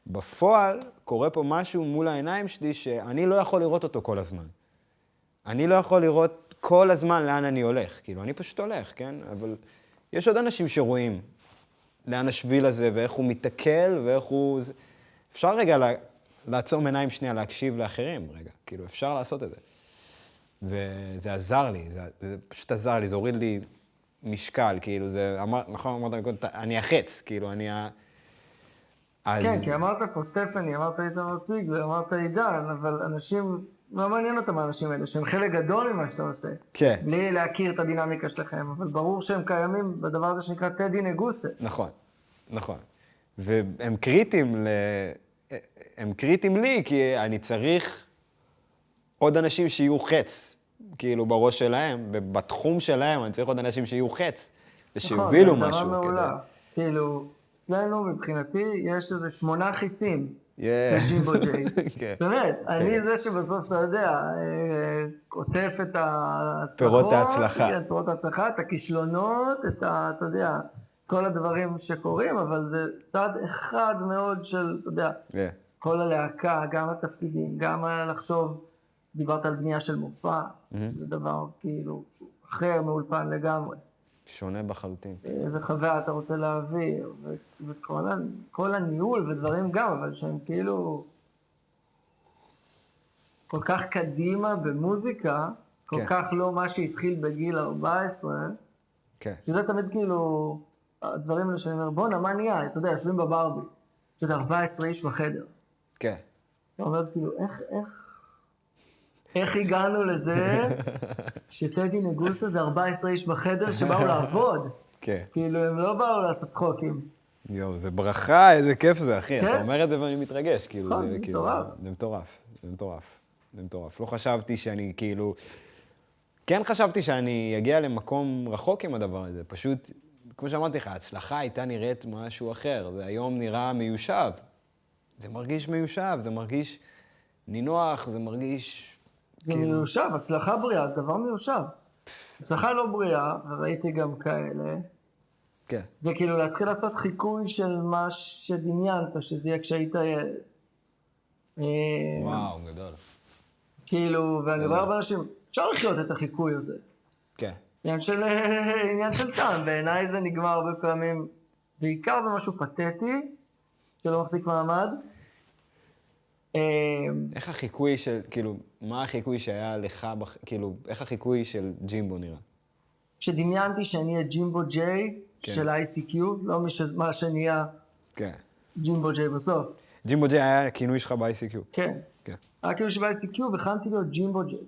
בפועל קורה פה משהו מול העיניים שלי שאני לא יכול לראות אותו כל הזמן. אני לא יכול לראות כל הזמן לאן אני הולך. כאילו, אני פשוט הולך, כן? אבל יש עוד אנשים שרואים לאן השביל הזה ואיך הוא מתעכל ואיך הוא... אפשר רגע לעצום עיניים שנייה, להקשיב לאחרים רגע. כאילו, אפשר לעשות את זה. וזה עזר לי, זה פשוט עזר לי, זה הוריד לי משקל, כאילו, זה... נכון, אמרת מקודם, אני החץ, כאילו, אני אז... כן, כי אמרת פה סטפני, אמרת איתמר ציגלר, אמרת עידן, אבל אנשים לא מעניין אותם האנשים האלה, שהם חלק גדול ממה שאתה עושה. כן. בלי להכיר את הדינמיקה שלכם, אבל ברור שהם קיימים בדבר הזה שנקרא טדי נגוסה. נכון, נכון. והם קריטיים הם קריטיים לי, כי אני צריך עוד אנשים שיהיו חץ, כאילו בראש שלהם, ובתחום שלהם אני צריך עוד אנשים שיהיו חץ, ושיובילו נכון, משהו. דבר מעולה. כאילו, אצלנו מבחינתי יש איזה 8 חיצים לג'ימבו ג'יי. כן. באמת, אני זה שבסוף, אתה יודע, כותב את ההצלחות. פירות ההצלחה. כן, פירות ההצלחה, את הכישלונות, אתה יודע, כל הדברים שקורים, אבל זה צד אחד מאוד של, אתה יודע, כל הלהקה, גם התפקידים, גם לחשוב, דיברת על בנייה של מופע, זה דבר כאילו אחר מאולפן לגמרי. שונה בחלוטין. איזה חוויה אתה רוצה להעביר, וכל הניהול ודברים גם, אבל שהם כאילו כל כך קדימה במוזיקה, כל כך לא מה שהתחיל בגיל 14, שזה תמיד כאילו, הדברים האלה שאני אומר, בוא'נה, מה נהיה? אתה יודע, יושבים בברבי, שזה 14 איש בחדר. כן. אתה אומר כאילו, איך הגענו לזה שטדי נגוסה זה 14 איש בחדר שבאו לעבוד? כן. כאילו, הם לא באו לעשות צחוקים. יואו, זה ברכה, איזה כיף זה, אחי. אתה אומר את זה ואני מתרגש, כאילו, זה מטורף. זה מטורף, זה מטורף, זה מטורף. לא חשבתי שאני כאילו... כן חשבתי שאני אגיע למקום רחוק עם הדבר הזה. פשוט, כמו שאמרתי לך, ההצלחה הייתה נראית משהו אחר. זה היום נראה מיושב. זה מרגיש מיושב, זה מרגיש נינוח, זה מרגיש... זה מיושב, הצלחה בריאה, זה דבר מיושב. הצלחה לא בריאה, וראיתי גם כאלה. כן. זה כאילו להתחיל לעשות חיקוי של מה שדמיינת, שזה יהיה כשהיית ילד. וואו, גדול. כאילו, ואני רואה הרבה אנשים, אפשר לחיות את החיקוי הזה. כן. עניין של טעם, בעיניי זה נגמר הרבה פעמים, בעיקר במשהו פתטי, שלא מחזיק מעמד. איך החיקוי של, כאילו, מה החיקוי שהיה לך, כאילו, איך החיקוי של ג'ימבו נראה? כשדמיינתי שאני אהיה ג'ימבו ג'יי של ICQ, לא מה שנהיה ג'ימבו ג'יי בסוף. ג'ימבו ג'יי היה כינוי שלך ב-ICQ. כן. היה כינוי שב-ICQ וחלמתי להיות ג'ימבו ג'יי.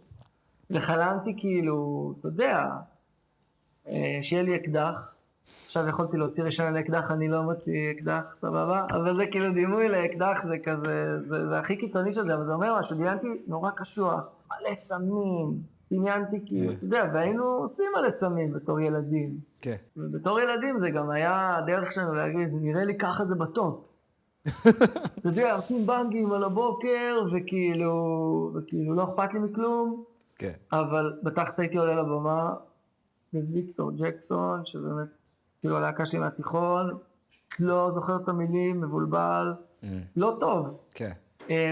וחלמתי כאילו, אתה יודע, שיהיה לי אקדח. עכשיו יכולתי להוציא רישיון לאקדח, אני לא מוציא אקדח, סבבה? אבל זה כאילו דימוי לאקדח, זה כזה, זה הכי קיצוני של זה, אבל זה אומר משהו, דמיינתי נורא קשוח, מלא סמים, דמיינתי כאילו, אתה יודע, והיינו עושים מלא סמים בתור ילדים. כן. ובתור ילדים זה גם היה הדרך שלנו להגיד, נראה לי ככה זה בטופ. אתה יודע, עושים בנגים על הבוקר, וכאילו לא אכפת לי מכלום, כן. אבל בתכלס הייתי עולה לבמה, וויקטור ג'קסון, שבאמת, כאילו הלהקה שלי מהתיכון, לא זוכר את המילים, מבולבל, לא טוב. כן.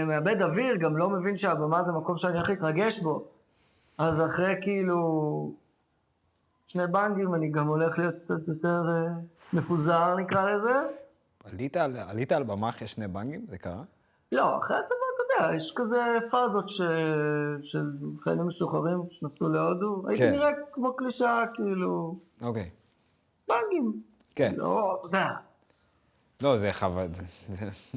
מאבד אוויר, גם לא מבין שהבמה זה מקום שאני הכי התרגש בו. אז אחרי כאילו 2 בנגים, אני גם הולך להיות קצת יותר מפוזר, נקרא לזה. עלית על במה אחרי 2 בנגים? זה קרה? לא, אחרי הצבא, אתה יודע, יש כזה פאזות של חיילים משוחררים שנסעו להודו. הייתי נראה כמו קלישה, כאילו... אוקיי. בנגים. כן. לא, אתה יודע. לא, זה חווה,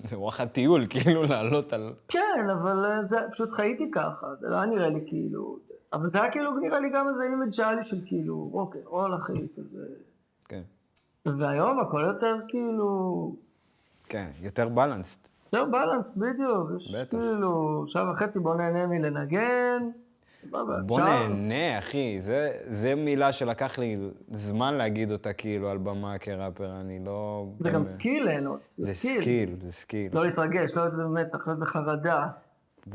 זה וואחד טיול, כאילו לעלות על... כן, אבל זה, פשוט חייתי ככה, זה לא נראה לי כאילו... אבל זה היה כאילו נראה לי גם איזה אימג' שהיה לי של כאילו, אוקיי, רול אחי, כזה... כן. והיום הכל יותר כאילו... כן, יותר בלנסט. יותר בלנסט, בדיוק. בטח. כאילו, 1.5 בוא נהנה מלנגן. בוא נהנה, אחי. זה מילה שלקח לי זמן להגיד אותה כאילו על במה כראפר, אני לא... זה גם סקיל ליהנות. זה סקיל, זה סקיל. לא להתרגש, לא להיות במתח, להיות בחרדה.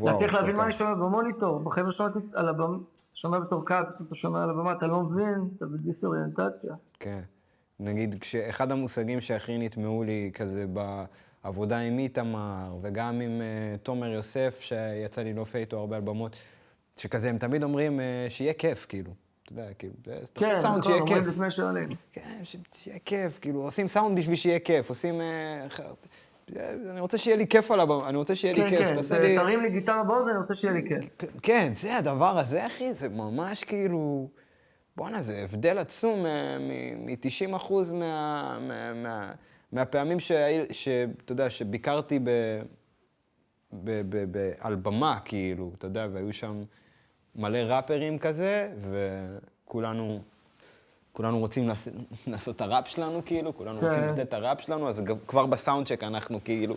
אתה צריך להבין מה אני שומע במוניטור. בחבר'ה שומעתי על הבמה, אתה שומע בתור קאפ, אתה שומע על הבמה, אתה לא מבין, אתה בדיסאוריינטציה. כן. נגיד, כשאחד המושגים שהכי נטמעו לי כזה בעבודה עם איתמר, וגם עם תומר יוסף, שיצא לי להופיע איתו הרבה על במות, שכזה הם תמיד אומרים שיהיה כיף, כאילו. אתה יודע, כאילו, כן, סאונד שיהיה כיף. אומרים לפני שעולים. כן, שיהיה כיף, כאילו, עושים סאונד בשביל שיהיה כיף, עושים... אני רוצה שיהיה לי כיף על הבמה, אני רוצה שיהיה לי כיף, תעשה לי... תרים לי גיטרה באוזן, אני רוצה שיהיה לי כיף. כן, זה הדבר הזה, אחי, זה ממש כאילו... בוא'נה, זה הבדל עצום מ-90% מהפעמים שאתה יודע, שביקרתי על במה, כאילו, אתה יודע, והיו שם מלא ראפרים כזה, וכולנו רוצים לעשות את הראפ שלנו, כאילו, כולנו רוצים לתת את הראפ שלנו, אז כבר בסאונדשק אנחנו כאילו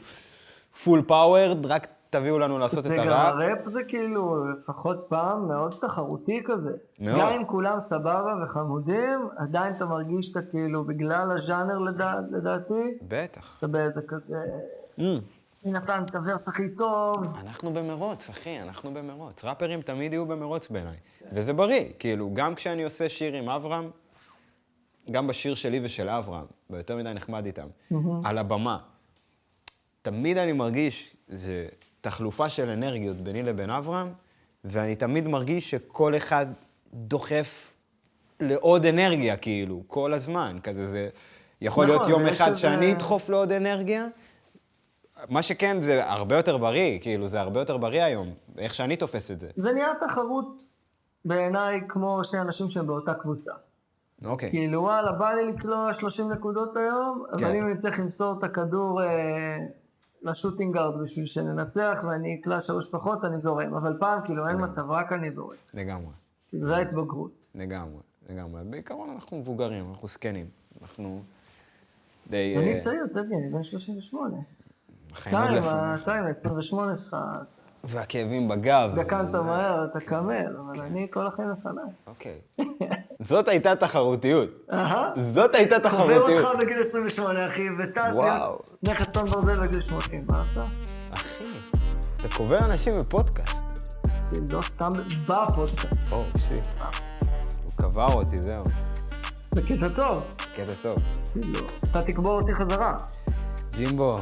פול פאוורד, רק תביאו לנו לעשות את הראפ. זה גם הראפ זה כאילו, לפחות פעם, מאוד תחרותי כזה. מאוד. גם אם כולם סבבה וחמודים, עדיין אתה מרגיש שאתה כאילו, בגלל הז'אנר לדעתי, בטח. אתה באיזה כזה... מי נתן את הוורס הכי טוב. אנחנו במרוץ, אחי, אנחנו במרוץ. ראפרים תמיד יהיו במרוץ בעיניי. וזה בריא, כאילו, גם כשאני עושה שיר עם אברהם, גם בשיר שלי ושל אברהם, ויותר מדי נחמד איתם, על הבמה, תמיד אני מרגיש, זה תחלופה של אנרגיות ביני לבין אברהם, ואני תמיד מרגיש שכל אחד דוחף לעוד אנרגיה, כאילו, כל הזמן. כזה זה יכול להיות יום אחד שאני אדחוף לעוד אנרגיה, מה שכן, זה הרבה יותר בריא, כאילו, זה הרבה יותר בריא היום, איך שאני תופס את זה. זה נהיה תחרות בעיניי כמו שני אנשים שהם באותה קבוצה. אוקיי. כאילו, וואלה, בא לי לקלוע 30 נקודות היום, אבל אם אני צריך למסור את הכדור לשוטינגארד בשביל שננצח, ואני אקלע 3 פחות, אני זורם. אבל פעם, כאילו, אין מצב, רק אני זורם. לגמרי. כאילו, זה ההתבגרות. לגמרי. בעיקרון אנחנו מבוגרים, אנחנו סקנים. אנחנו אני צעיר, תגיד, אני בן 38. אתה עם 28 שלך. והכאבים בגב. הזדקנת מהר, אתה קמל, אבל אני כל החיים לפניי. אוקיי. זאת הייתה תחרותיות. זאת הייתה תחרותיות. חובר אותך בגיל 28, אחי, וטס להיות נכס צאן ברזל בגיל 80. מה אתה? אחי, אתה קובר אנשים בפודקאסט. זה לא סתם בפודקאסט. שיט. הוא קבר אותי, זהו. זה קטע טוב. קטע טוב. אתה תקבור אותי חזרה. ג'ימבו.